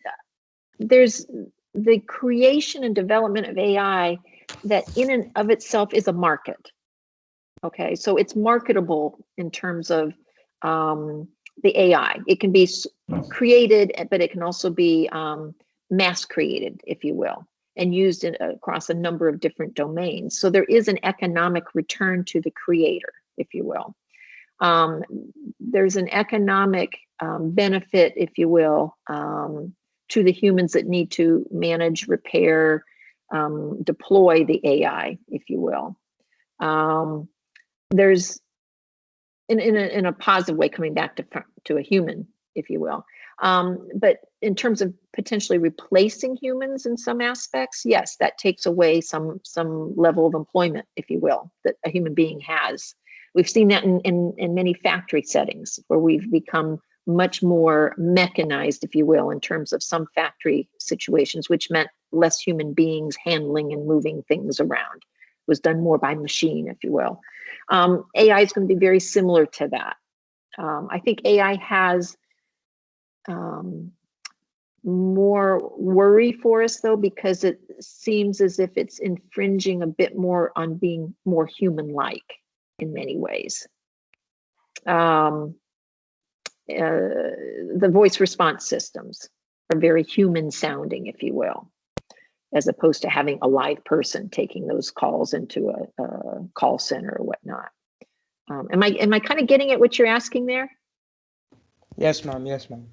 there's the creation and development of AI that in and of itself is a market. Okay, so it's marketable in terms of the AI. It can be created, but it can also be mass created, if you will. and used across a number of different domains. So there is an economic return to the creator, if you will. There's an economic benefit, if you will, to the humans that need to manage, repair, deploy the AI, if you will. There's in a positive way, coming back to a human, if you will. But in terms of potentially replacing humans in some aspects, yes, that takes away some level of employment, if you will, that a human being has. We've seen that in many factory settings where we've become much more mechanized, if you will, in terms of some factory situations, which meant less human beings handling and moving things around. It was done more by machine, if you will. AI is going to be very similar to that. I think AI has more worry for us, though, because it seems as if it's infringing a bit more on being more human-like in many ways. The voice response systems are very human-sounding, if you will, as opposed to having a live person taking those calls into a call center or whatnot. Am I kind of getting at what you're asking there? Yes, ma'am. Yes, ma'am.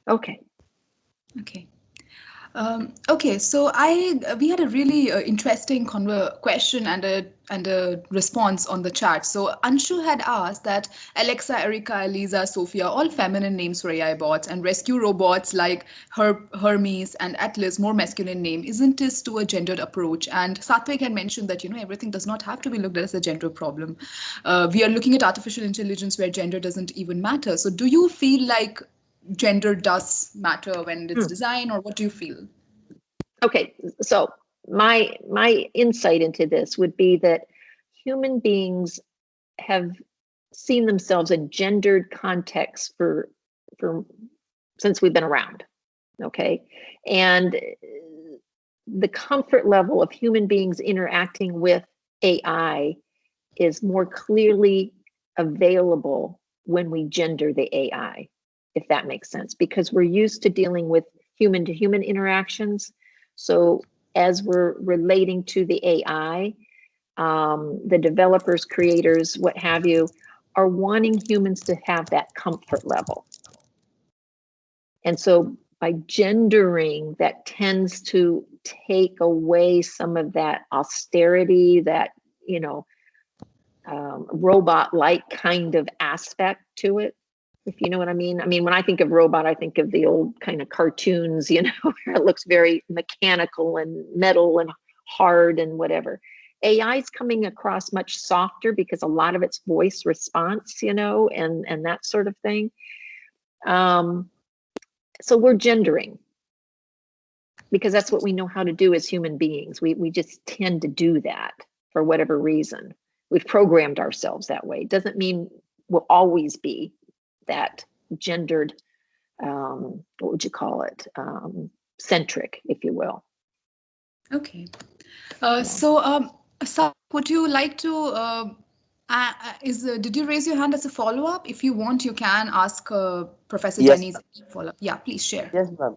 Okay. Okay. Okay, so we had a really interesting question and a response on the chat. So Anshu had asked that Alexa, Erica, Eliza, Sophia, all feminine names for AI bots, and rescue robots like Hermes and Atlas, more masculine name. Isn't this to a gendered approach? And Satvik had mentioned that everything does not have to be looked at as a gender problem. We are looking at artificial intelligence where gender doesn't even matter. So do you feel like gender does matter when it's designed, or what do you feel? Okay, so my insight into this would be that human beings have seen themselves in gendered contexts for since we've been around. Okay, and the comfort level of human beings interacting with AI is more clearly available when we gender the AI, if that makes sense, because we're used to dealing with human to human interactions. So as we're relating to the AI, the developers, creators, what have you, are wanting humans to have that comfort level. And so by gendering, that tends to take away some of that austerity, that, robot-like kind of aspect to it, if you know what I mean. I mean, when I think of robot, I think of the old kind of cartoons, where it looks very mechanical and metal and hard and whatever. AI is coming across much softer because a lot of it's voice response, and that sort of thing. So we're gendering because that's what we know how to do as human beings. We just tend to do that for whatever reason. We've programmed ourselves that way. It doesn't mean we'll always be that gendered, what would you call it, centric, if you will. Okay. So, would you like to, did you raise your hand as a follow-up? If you want, you can ask Professor Yes, Denise follow-up. Yeah, please share. yes, ma'am.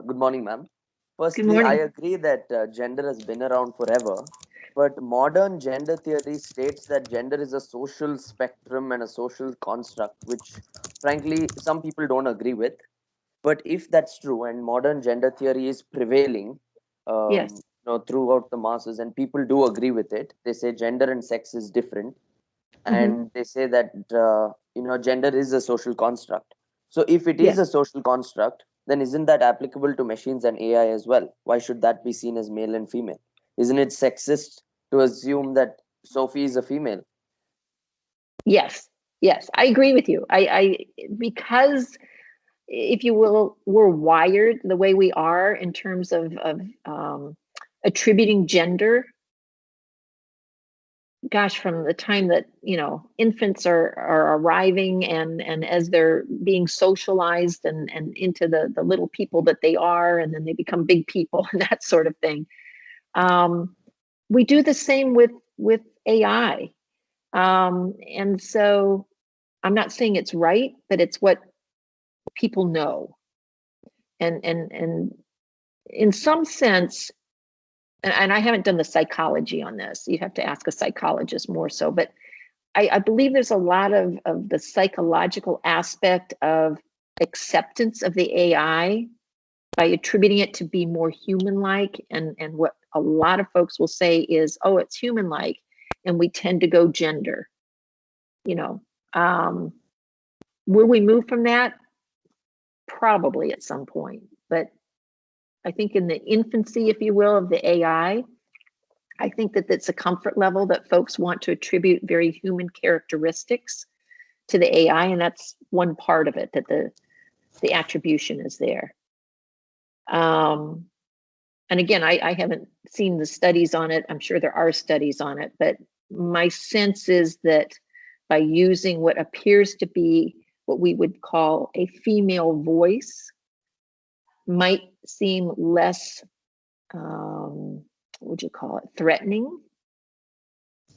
Good morning, ma'am. Good Firstly, I morning. agree that gender has been around forever, but modern gender theory states that gender is a social spectrum and a social construct, which, frankly, some people don't agree with. But if that's true, and modern gender theory is prevailing, Yes. throughout the masses, and people do agree with it, they say gender and sex is different, Mm-hmm. and they say that gender is a social construct. So if it is Yes. a social construct, then isn't that applicable to machines and AI as well? Why should that be seen as male and female? Isn't it sexist to assume that Sophie is a female? Yes. Yes. I agree with you. Because, if you will, we're wired the way we are in terms of attributing gender. Gosh, from the time that infants are arriving and as they're being socialized and into the little people that they are, and then they become big people and that sort of thing. We do the same with AI, and so I'm not saying it's right, but it's what people know, and in some sense, and I haven't done the psychology on this. You'd have to ask a psychologist more so, but I believe there's a lot of the psychological aspect of acceptance of the AI by attributing it to be more human-like. And what a lot of folks will say is, oh, it's human-like, and we tend to go gender. Will we move from that? Probably at some point. But I think in the infancy, if you will, of the AI, I think that it's a comfort level that folks want to attribute very human characteristics to the AI, and that's one part of it, that the attribution is there. And again, I haven't seen the studies on it. I'm sure there are studies on it, but my sense is that by using what appears to be what we would call a female voice might seem less, what would you call it, threatening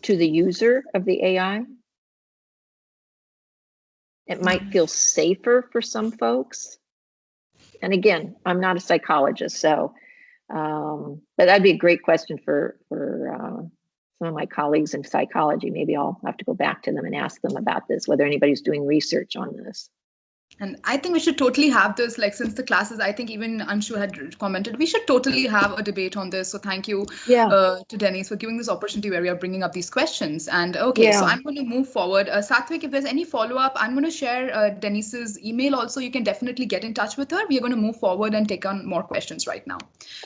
to the user of the AI. It might feel safer for some folks. And again, I'm not a psychologist, so, but that'd be a great question for some of my colleagues in psychology. Maybe I'll have to go back to them and ask them about this, whether anybody's doing research on this. And I think we should totally have this, like, since the classes, I think even Anshu had commented, we should totally have a debate on this. So thank you to Denise for giving this opportunity where we are bringing up these questions. And okay, so I'm going to move forward. Satvik, if there's any follow-up, I'm going to share Denise's email also. You can definitely get in touch with her. We are going to move forward and take on more questions right now.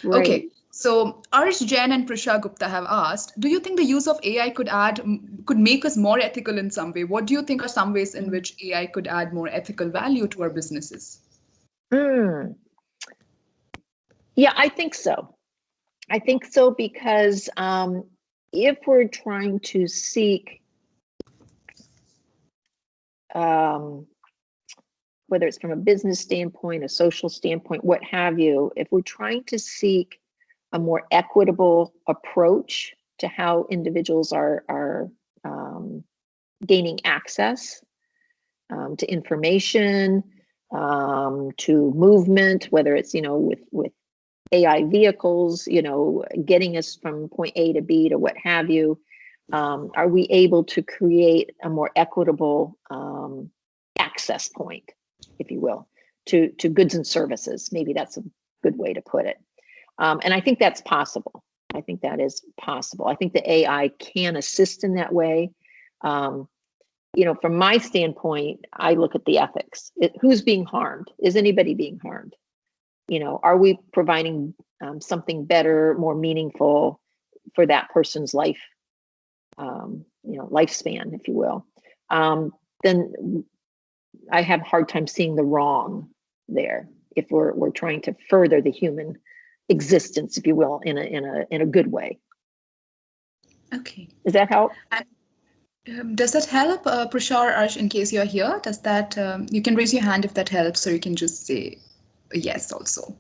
Great. Okay. So Arsh Jain and Prisha Gupta have asked, do you think the use of AI could make us more ethical in some way? What do you think are some ways in which AI could add more ethical value to our businesses? Yeah, I think so. I think so because if we're trying to seek, whether it's from a business standpoint, a social standpoint, what have you, if we're trying to seek a more equitable approach to how individuals are gaining access to information, to movement, whether it's, with AI vehicles, getting us from point A to B to what have you, are we able to create a more equitable access point, if you will, to goods and services? Maybe that's a good way to put it. And I think that's possible. I think that is possible. I think the AI can assist in that way. From my standpoint, I look at the ethics. Who's being harmed? Is anybody being harmed? Are we providing something better, more meaningful for that person's life, lifespan, if you will? Then I have a hard time seeing the wrong there if we're trying to further the human existence, if you will, in a good way. Okay. Does that help? Does that help, Prisha or Arsh, in case you're here? Does that, you can raise your hand if that helps, or you can just say yes also.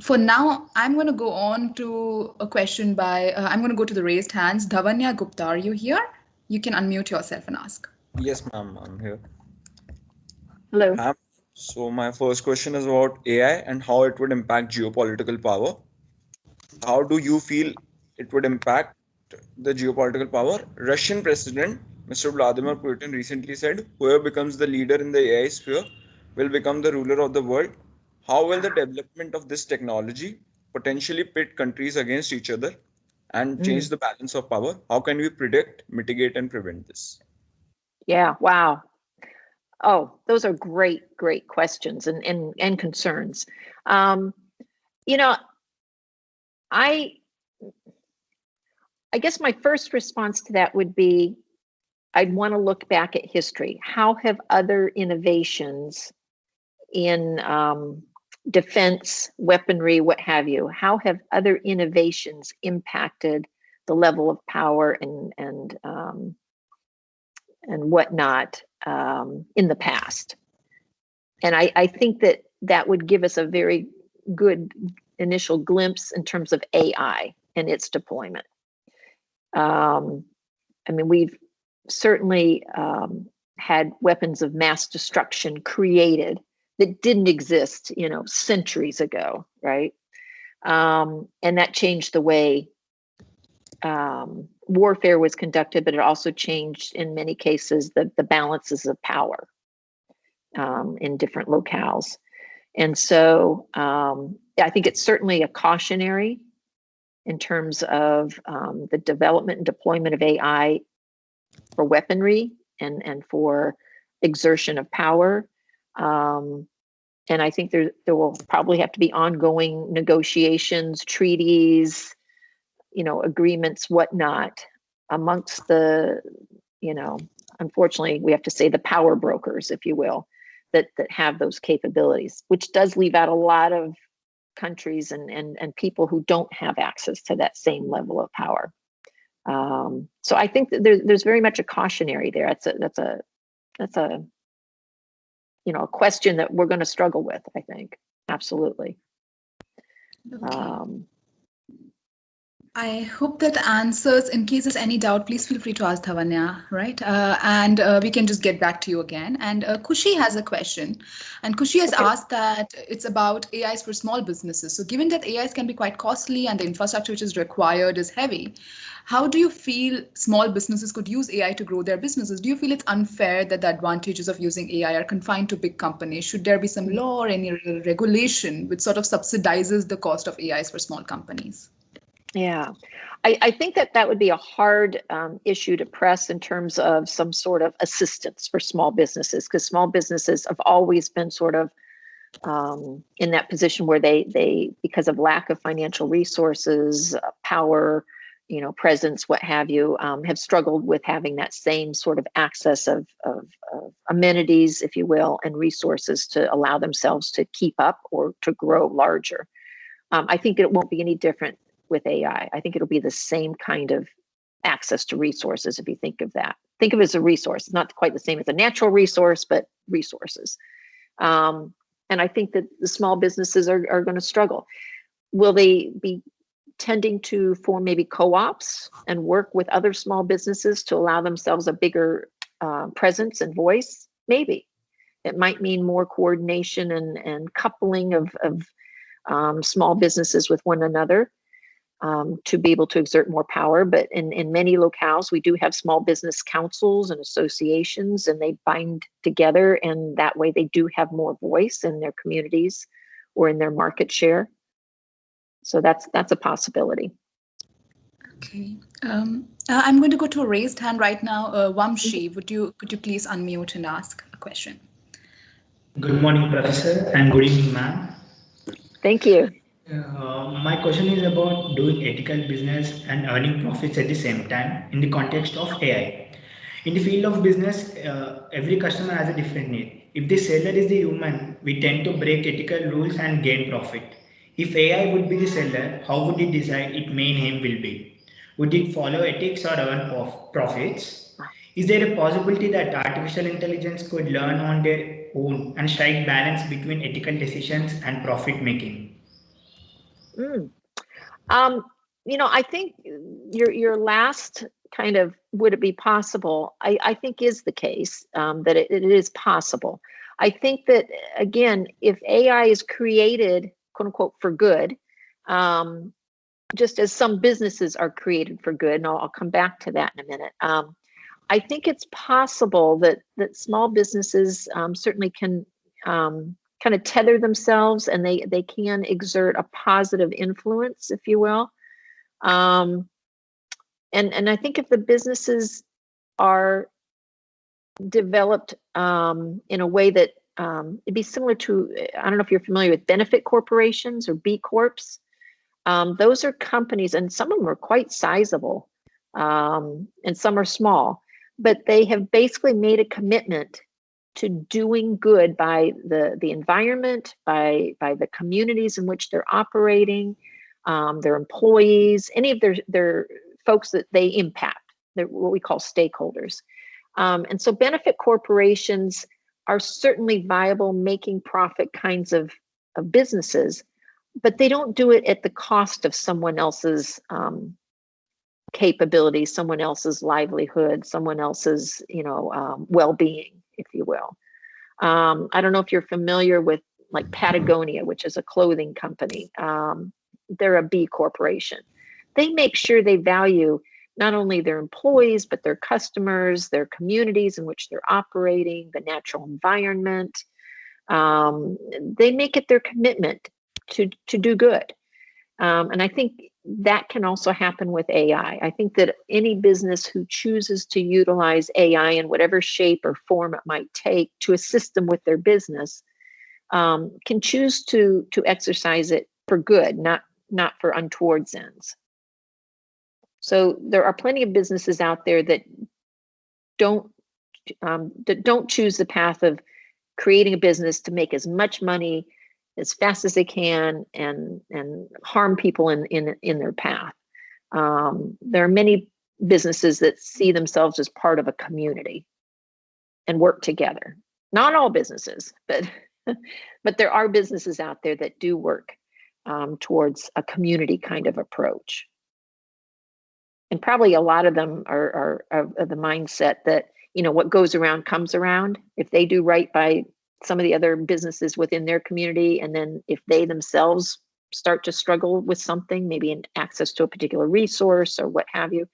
For now, I'm going to go on to a question by, I'm going to go to the raised hands. Dhavanya Gupta, are you here? You can unmute yourself and ask. Yes, ma'am, I'm here. Hello. So my first question is about AI and how it would impact geopolitical power. How do you feel it would impact the geopolitical power? Russian President Mr. Vladimir Putin recently said, whoever becomes the leader in the AI sphere will become the ruler of the world. How will the development of this technology potentially pit countries against each other and change the balance of power? How can we predict, mitigate, and prevent this? Yeah, wow. Oh, those are great questions and concerns. I guess my first response to that would be, I'd want to look back at history. How have other innovations in defense, weaponry, what have you, how have other innovations impacted the level of power and whatnot in the past? And I think that would give us a very good initial glimpse in terms of AI and its deployment. We've certainly had weapons of mass destruction created that didn't exist, centuries ago, right? And that changed the way warfare was conducted, but it also changed, in many cases, the balances of power in different locales. And so I think it's certainly a cautionary in terms of the development and deployment of AI for weaponry and for exertion of power. And I think there will probably have to be ongoing negotiations, treaties, agreements, whatnot, amongst the, unfortunately, we have to say the power brokers, if you will, that have those capabilities, which does leave out a lot of countries and people who don't have access to that same level of power. So I think that there's very much a cautionary there. That's a a question that we're going to struggle with, I think. Absolutely. Okay. I hope that answers. In case there's any doubt, please feel free to ask Dhavanya, right? And we can just get back to you again. And Kushi has a question. And Kushi has asked that it's about AIs for small businesses. So given that AIs can be quite costly and the infrastructure which is required is heavy, how do you feel small businesses could use AI to grow their businesses? Do you feel it's unfair that the advantages of using AI are confined to big companies? Should there be some law or any regulation which sort of subsidizes the cost of AIs for small companies? Yeah, I think that would be a hard issue to press in terms of some sort of assistance for small businesses, because small businesses have always been sort of in that position where they because of lack of financial resources, power, presence, what have you, have struggled with having that same sort of access of amenities, if you will, and resources to allow themselves to keep up or to grow larger. I think it won't be any different with AI. I think it'll be the same kind of access to resources, if you think of that. Think of it as a resource, not quite the same as a natural resource, but resources. And I think that the small businesses are going to struggle. Will they be tending to form maybe co-ops and work with other small businesses to allow themselves a bigger presence and voice? Maybe. It might mean more coordination and coupling of small businesses with one another. To be able to exert more power. But in many locales, we do have small business councils and associations, and they bind together, and that way they do have more voice in their communities or in their market share. So that's a possibility. Okay. I'm going to go to a raised hand right now. Vamshi, could you please unmute and ask a question? Good morning, Professor, and good evening, ma'am. Thank you. My question is about doing ethical business and earning profits at the same time in the context of AI. In the field of business, every customer has a different need. If the seller is the human, we tend to break ethical rules and gain profit. If AI would be the seller, how would it decide its main aim will be? Would it follow ethics or earn profits? Is there a possibility that artificial intelligence could learn on their own and strike balance between ethical decisions and profit making? I think your last kind of would it be possible, I think is the case, that it is possible. I think that, again, if AI is created, quote unquote, for good, just as some businesses are created for good, and I'll come back to that in a minute. I think it's possible that small businesses certainly can kind of tether themselves, and they can exert a positive influence, if you will. And I think if the businesses are developed in a way that it'd be similar to, I don't know if you're familiar with benefit corporations or B Corps. Those are companies, and some of them are quite sizable, and some are small, but they have basically made a commitment to doing good by the environment, by the communities in which they're operating, their employees, any of their folks that they impact. They're what we call stakeholders. And so benefit corporations are certainly viable, making profit kinds of businesses, but they don't do it at the cost of someone else's capability, someone else's livelihood, someone else's well-being, if you will. I don't know if you're familiar with like Patagonia, which is a clothing company. they're a B corporation. They make sure they value not only their employees, but their customers, their communities in which they're operating, the natural environment. They make it their commitment to do good. And I think that can also happen with AI. I think that any business who chooses to utilize AI in whatever shape or form it might take to assist them with their business can choose to exercise it for good, not for untoward ends. So there are plenty of businesses out there that don't choose the path of creating a business to make as much money as fast as they can and harm people in their path. There are many businesses that see themselves as part of a community and work together. Not all businesses, but but there are businesses out there that do work towards a community kind of approach. And probably a lot of them are of the mindset that, what goes around comes around. If they do right by some of the other businesses within their community, and then if they themselves start to struggle with something, maybe in access to a particular resource or what have you,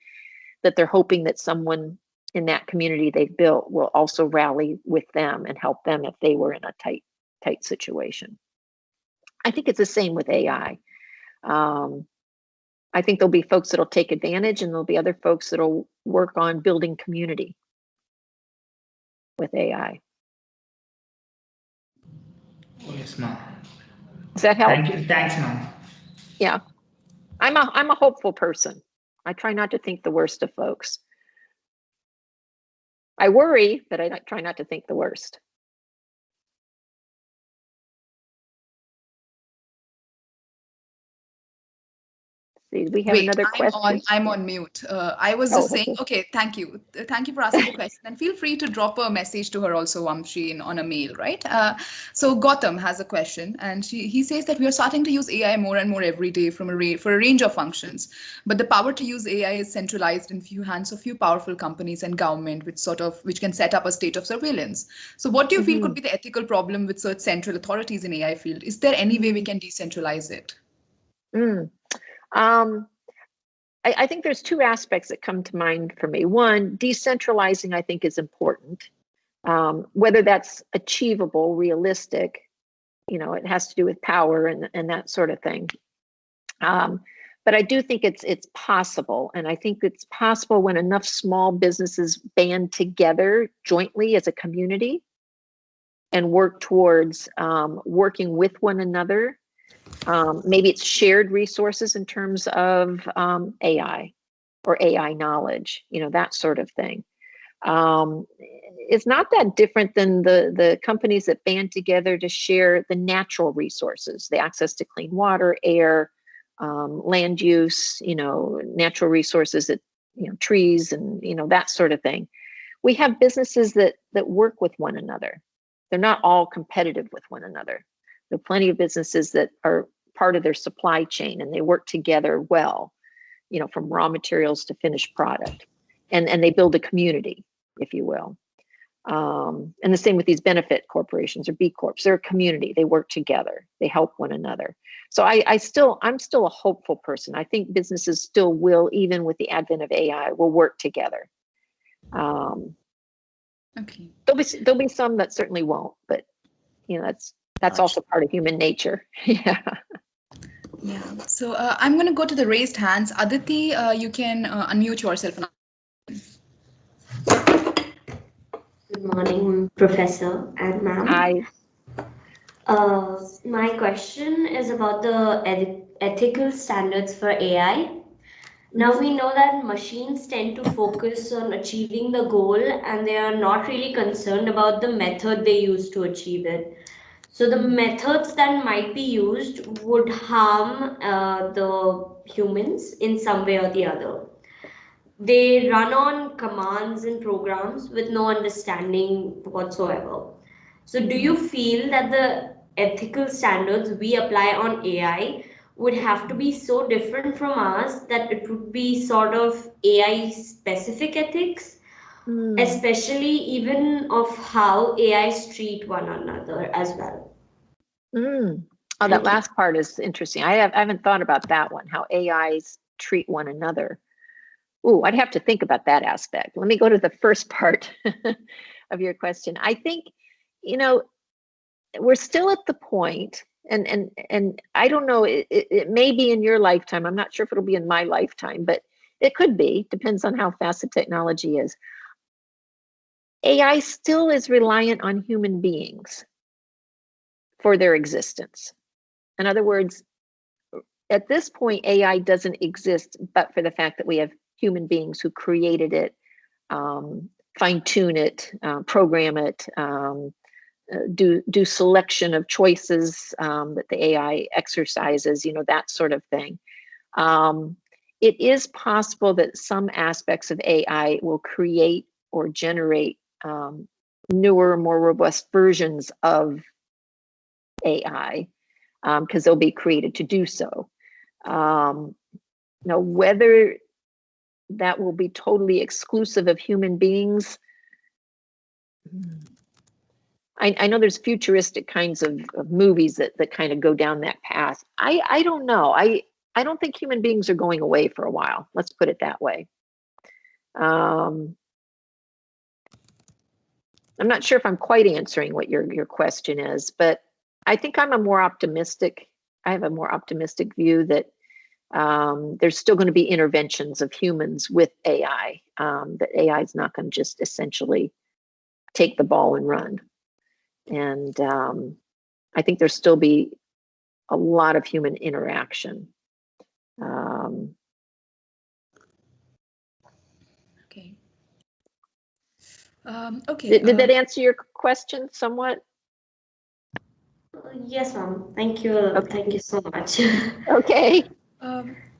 that they're hoping that someone in that community they've built will also rally with them and help them if they were in a tight situation. I think it's the same with AI. I think there'll be folks that'll take advantage, and there'll be other folks that'll work on building community with AI. Oh, yes, ma'am. Does that help? Thank you. Thanks, ma'am. Yeah. I'm a hopeful person. I try not to think the worst of folks. I worry, but I try not to think the worst. See, we have another question. I'm on mute. I was just saying, okay, thank you. Thank you for asking the question. And feel free to drop a message to her also, Vamshi, on a mail, right? So Gautam has a question, and he says that we are starting to use AI more and more every day for a range of functions. But the power to use AI is centralized in few hands of few powerful companies and government, which can set up a state of surveillance. So what do you feel could be the ethical problem with such central authorities in AI field? Is there any way we can decentralize it? I think there's two aspects that come to mind for me. One, decentralizing, I think, is important. Whether that's achievable, realistic, it has to do with power and that sort of thing. But I do think it's possible. And I think it's possible when enough small businesses band together jointly as a community and work towards working with one another. Maybe it's shared resources in terms of AI or AI knowledge, that sort of thing. It's not that different than the companies that band together to share the natural resources, the access to clean water, air, land use, natural resources that, trees and, that sort of thing. We have businesses that work with one another. They're not all competitive with one another. There are plenty of businesses that are part of their supply chain and they work together well, from raw materials to finished product. And they build a community, if you will. And the same with these benefit corporations or B Corps. They're a community. They work together. They help one another. So I'm still a hopeful person. I think businesses still will, even with the advent of AI, will work together. Okay. There'll be some that certainly won't, but that's also part of human nature. Yeah. Yeah. So I'm going to go to the raised hands. Aditi, you can unmute yourself. Good morning, Professor and ma'am. Hi. My question is about the ethical standards for AI. Now we know that machines tend to focus on achieving the goal and they are not really concerned about the method they use to achieve it. So the methods that might be used would harm the humans in some way or the other. They run on commands and programs with no understanding whatsoever. So do you feel that the ethical standards we apply on AI would have to be so different from us that it would be sort of AI specific ethics, especially even of how AIs treat one another as well? Oh, that last part is interesting. I haven't thought about that one, how AIs treat one another. Ooh, I'd have to think about that aspect. Let me go to the first part of your question. I think, we're still at the point, and I don't know, it may be in your lifetime. I'm not sure if it'll be in my lifetime, but it could be, depends on how fast the technology is. AI still is reliant on human beings for their existence. In other words, at this point, AI doesn't exist but for the fact that we have human beings who created it, fine-tune it, program it, do selection of choices that the AI exercises, that sort of thing. It is possible that some aspects of AI will create or generate newer, more robust versions of AI because they'll be created to do so. Now, whether that will be totally exclusive of human beings, I know there's futuristic kinds of movies that kind of go down that path. I don't know. I don't think human beings are going away for a while. Let's put it that way. I'm not sure if I'm quite answering what your question is, but I think I have a more optimistic view that there's still going to be interventions of humans with AI, that AI is not going to just essentially take the ball and run. And I think there'll still be a lot of human interaction. Okay. Okay. Did that answer your question somewhat? Yes, ma'am. Thank you. Okay. Thank you so much. Okay.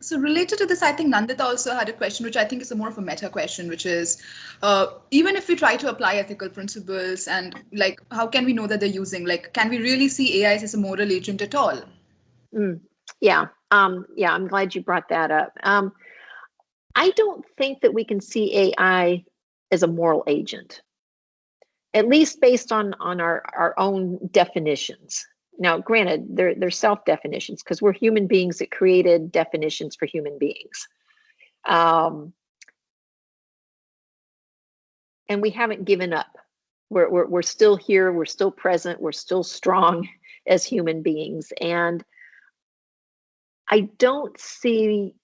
So related to this, I think Nandita also had a question, which I think is more of a meta question, which is, even if we try to apply ethical principles and how can we know that they're using, can we really see AIs as a moral agent at all? Yeah. I'm glad you brought that up. I don't think that we can see AI as a moral agent, at least based on our own definitions. Now, granted, they're self-definitions because we're human beings that created definitions for human beings. And we haven't given up. We're still here, we're still present, we're still strong as human beings. And I don't see,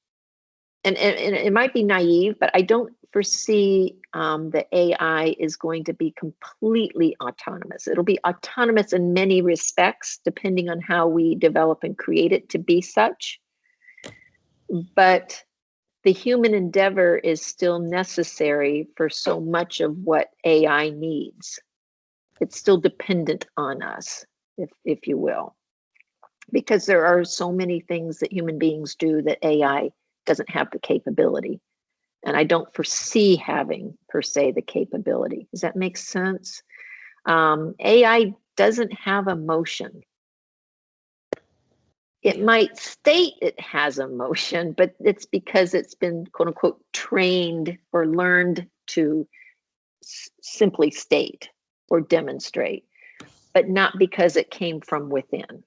and it might be naive, but I don't foresee that AI is going to be completely autonomous. It'll be autonomous in many respects, depending on how we develop and create it to be such. But the human endeavor is still necessary for so much of what AI needs. It's still dependent on us, if you will, because there are so many things that human beings do that AI doesn't have the capability. And I don't foresee having, per se, the capability. Does that make sense? AI doesn't have emotion. It might state it has emotion, but it's because it's been, quote unquote, trained or learned to simply state or demonstrate, but not because it came from within,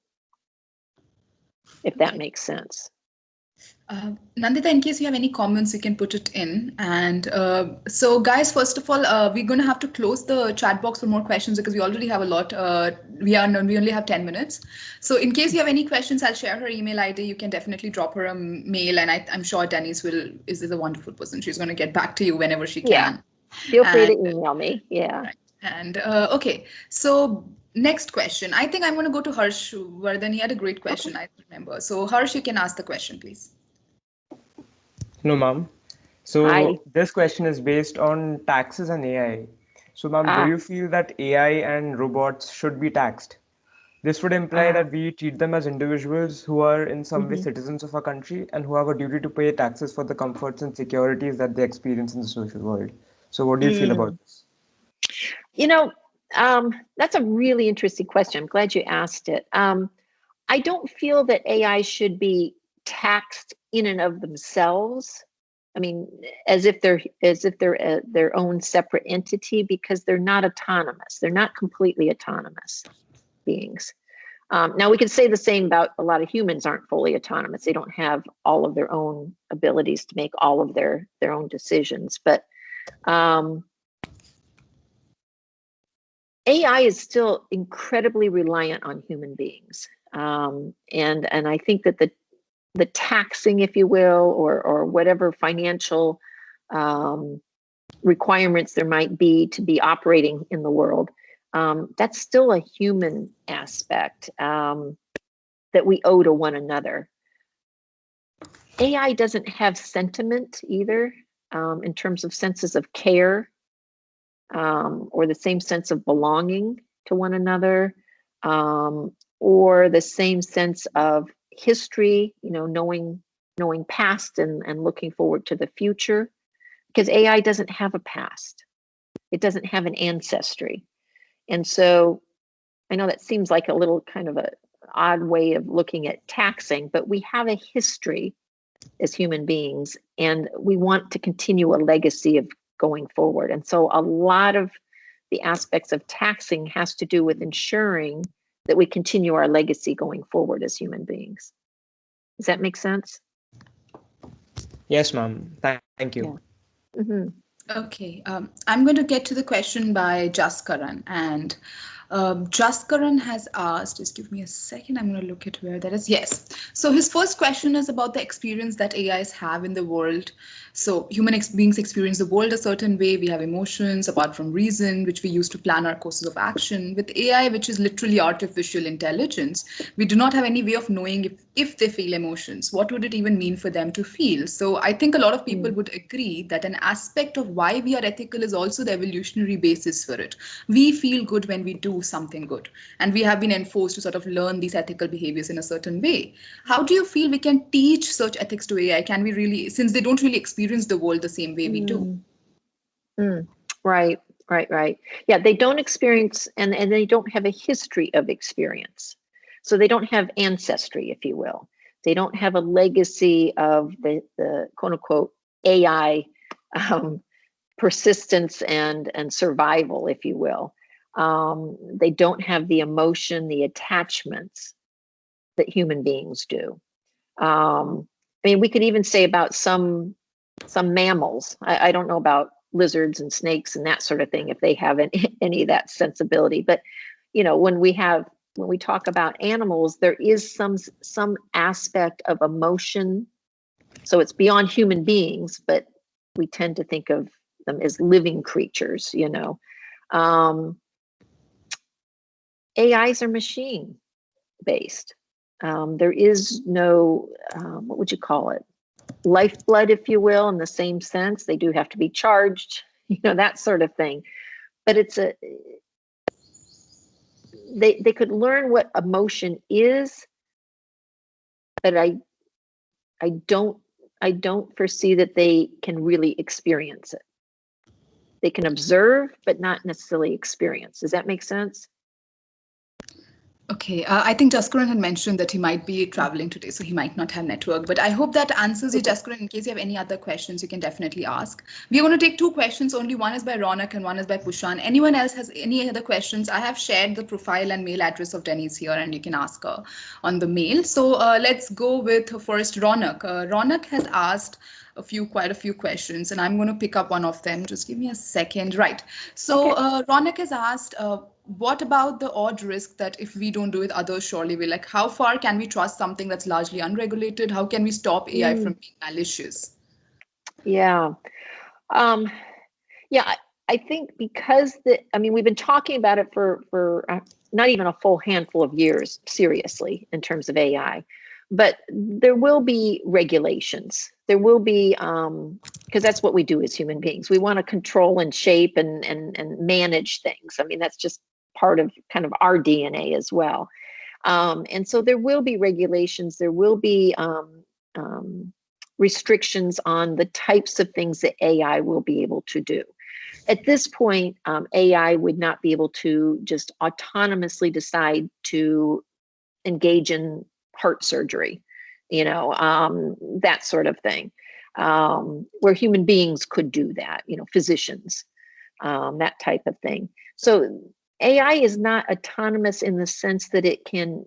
if that makes sense. Nandita, in case you have any comments, you can put it in. And so guys, first of all, we're going to have to close the chat box for more questions because we already have a lot. We only have 10 minutes. So in case you have any questions, I'll share her email ID. You can definitely drop her a mail. And I'm sure Denise is a wonderful person. She's going to get back to you whenever she can. Yeah. Feel free to email me. Yeah. Right. And okay, so next question. I think I'm going to go to Harsh Vardhan. He had a great question, I remember. So Harsh, you can ask the question, please. Hello, ma'am. So Hi. this question is based on taxes and AI. So, ma'am, do you feel that AI and robots should be taxed? This would imply that we treat them as individuals who are in some way citizens of our country and who have a duty to pay taxes for the comforts and securities that they experience in the social world. So what do you feel about this? That's a really interesting question. I'm glad you asked it. I don't feel that AI should be taxed in and of themselves. I mean, as if they're their own separate entity, because they're not autonomous. They're not completely autonomous beings. Now we could say the same about a lot of humans aren't fully autonomous. They don't have all of their own abilities to make all of their own decisions. But AI is still incredibly reliant on human beings. And I think that the taxing, if you will, or whatever financial requirements there might be to be operating in the world, that's still a human aspect that we owe to one another. AI doesn't have sentiment either, in terms of senses of care, or the same sense of belonging to one another, or the same sense of history, knowing past and looking forward to the future, because AI doesn't have a past. It doesn't have an ancestry. And so I know that seems like a little kind of a odd way of looking at taxing, but we have a history as human beings, and we want to continue a legacy of going forward. And so a lot of the aspects of taxing has to do with ensuring that we continue our legacy going forward as human beings. Does that make sense? Yes, ma'am. Thank you. Yeah. Mm-hmm. Okay, I'm going to get to the question by Jaskaran, and Jaskaran has asked, just give me a second, I'm going to look at where that is. Yes. So his first question is about the experience that AIs have in the world. So human beings experience the world a certain way. We have emotions apart from reason, which we use to plan our courses of action. With AI, which is literally artificial intelligence, we do not have any way of knowing if they feel emotions. What would it even mean for them to feel? So I think a lot of people would agree that an aspect of why we are ethical is also the evolutionary basis for it. We feel good when we do something good, and we have been enforced to sort of learn these ethical behaviors in a certain way. How do you feel we can teach such ethics to AI? Can we really, since they don't really experience the world the same way we do? Right. Yeah, they don't experience, and they don't have a history of experience. So they don't have ancestry, if you will. They don't have a legacy of the quote unquote AI persistence and survival, if you will. They don't have the emotion, the attachments that human beings do. I mean, we could even say about some mammals. I don't know about lizards and snakes and that sort of thing, if they have any of that sensibility. But when we talk about animals, there is some aspect of emotion. So it's beyond human beings, but we tend to think of them as living creatures. AIs are machine based. There is no, what would you call it? Lifeblood, if you will, in the same sense. They do have to be charged, that sort of thing. But they could learn what emotion is, but I don't foresee that they can really experience it. They can observe, but not necessarily experience. Does that make sense? Okay, I think Jaskaran had mentioned that he might be traveling today, so he might not have network. But I hope that answers you, Jaskaran. In case you have any other questions, you can definitely ask. We're going to take two questions only. One is by Ronak and one is by Pushan. Anyone else has any other questions? I have shared the profile and mail address of Denise here, and you can ask her on the mail. So let's go with first Ronak. Ronak has asked quite a few questions, and I'm going to pick up one of them. Just give me a second. Right. So Ronak has asked, what about the odd risk that if we don't do it, others surely will? Like, how far can we trust something that's largely unregulated? How can we stop AI from being malicious? Yeah. Yeah, I think because we've been talking about it for not even a full handful of years, seriously, in terms of AI. But there will be regulations. There will be, because that's what we do as human beings. We want to control and shape and manage things. I mean, that's just part of kind of our DNA as well. And so there will be regulations. There will be restrictions on the types of things that AI will be able to do. At this point, AI would not be able to just autonomously decide to engage in heart surgery, that sort of thing, where human beings could do that, physicians, that type of thing. So AI is not autonomous in the sense that it can,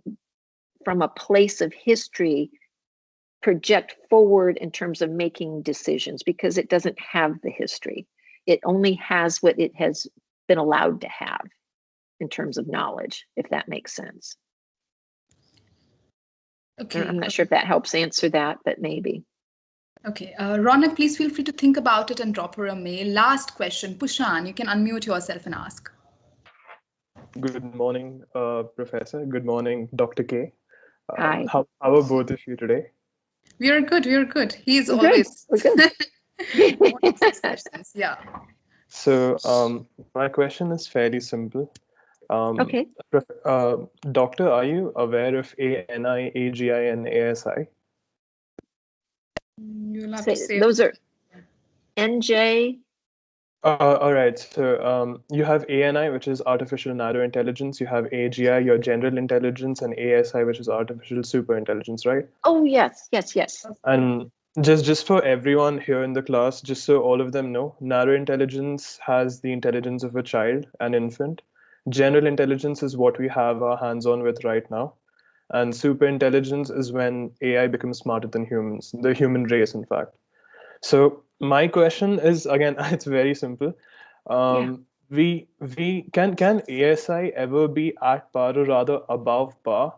from a place of history, project forward in terms of making decisions, because it doesn't have the history. It only has what it has been allowed to have in terms of knowledge, if that makes sense. Okay. I'm not sure if that helps answer that, but maybe. Okay. Ronak, please feel free to think about it and drop her a mail. Last question. Pushan, you can unmute yourself and ask. Good morning, Professor. Good morning, Dr. K. Hi. How are both of you today? We are good. We are good. He's We're always good. wanting some questions. Yeah. So, my question is fairly simple. Okay. Doctor, are you aware of ANI, AGI, and ASI? You'll have to say Those are NJ. All right. So, you have ANI, which is artificial narrow intelligence. You have AGI, your general intelligence, and ASI, which is artificial super intelligence, right? Oh, yes. And just for everyone here in the class, just so all of them know, narrow intelligence has the intelligence of a child, an infant. General intelligence is what we have our hands on with right now. And super intelligence is when AI becomes smarter than humans, the human race, in fact. So my question is, again, it's very simple. We can ASI ever be at par or rather above par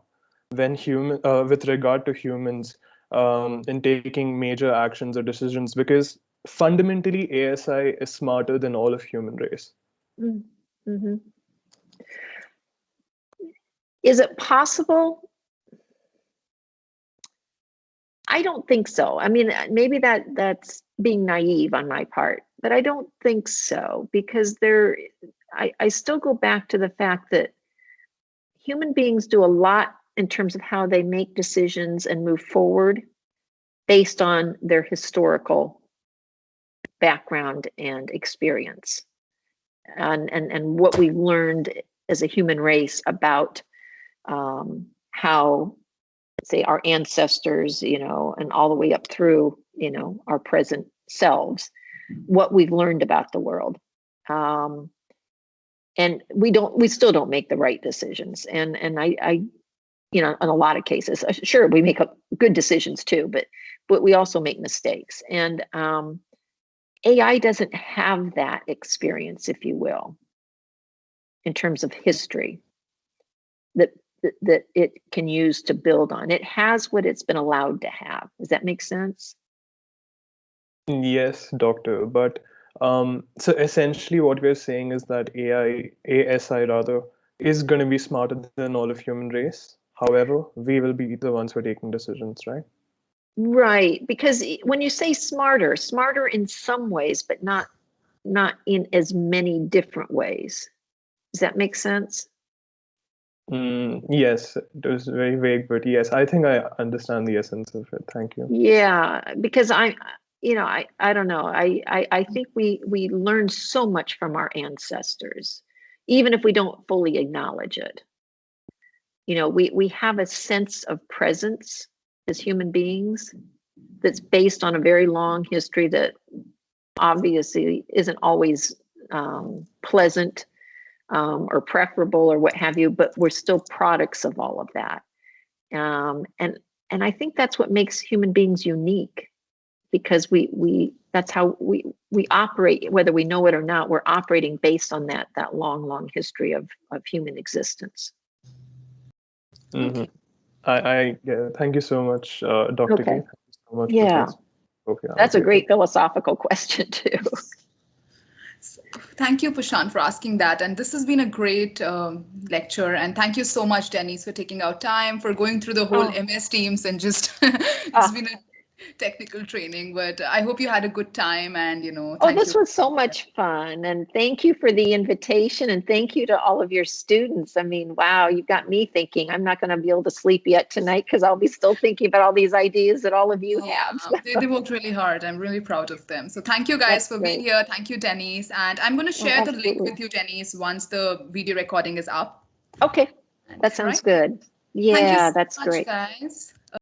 when with regard to humans in taking major actions or decisions? Because fundamentally ASI is smarter than all of human race. Mm-hmm. Is it possible? I don't think so. I mean, maybe that's being naive on my part, but I don't think so, because I still go back to the fact that human beings do a lot in terms of how they make decisions and move forward based on their historical background and experience, and what we've learned as a human race about how, say, our ancestors, and all the way up through, our present selves, what we've learned about the world. And we still don't make the right decisions. And I in a lot of cases, sure, we make good decisions too, but we also make mistakes. And AI doesn't have that experience, if you will, in terms of history that it can use to build on. It has what it's been allowed to have. Does that make sense? Yes, doctor. But so essentially what we're saying is that ASI rather, is going to be smarter than all of human race. However, we will be the ones who are taking decisions, right? Right, because when you say smarter in some ways, but not in as many different ways. Does that make sense? Yes, it was very vague, but yes, I think I understand the essence of it. Thank you. Yeah, because I don't know. I think we learn so much from our ancestors, even if we don't fully acknowledge it. We have a sense of presence as human beings that's based on a very long history that obviously isn't always pleasant or preferable or what have you, but we're still products of all of that. And I think that's what makes human beings unique, because that's how we operate, whether we know it or not. We're operating based on that long history of human existence. Mm-hmm. Thank you so much, Dr. Okay. K. Thank you so much, Yeah, Professor. that's a great philosophical question too. Thank you, Pushan, for asking that. And this has been a great lecture. And thank you so much, Denise, for taking out time, for going through the whole MS Teams and just, it's been a technical training. But I hope you had a good time, and, thank this you. was so much fun. And thank you for the invitation. And thank you to all of your students. I mean, wow, you got me thinking. I'm not going to be able to sleep yet tonight, because I'll be still thinking about all these ideas that all of you have. They worked really hard. I'm really proud of them. So thank you guys for being here. Thank you, Denise. And I'm going to share the link with you, Denise, once the video recording is up. Okay, that sounds good. Yeah, Thank you so that's much, great. guys.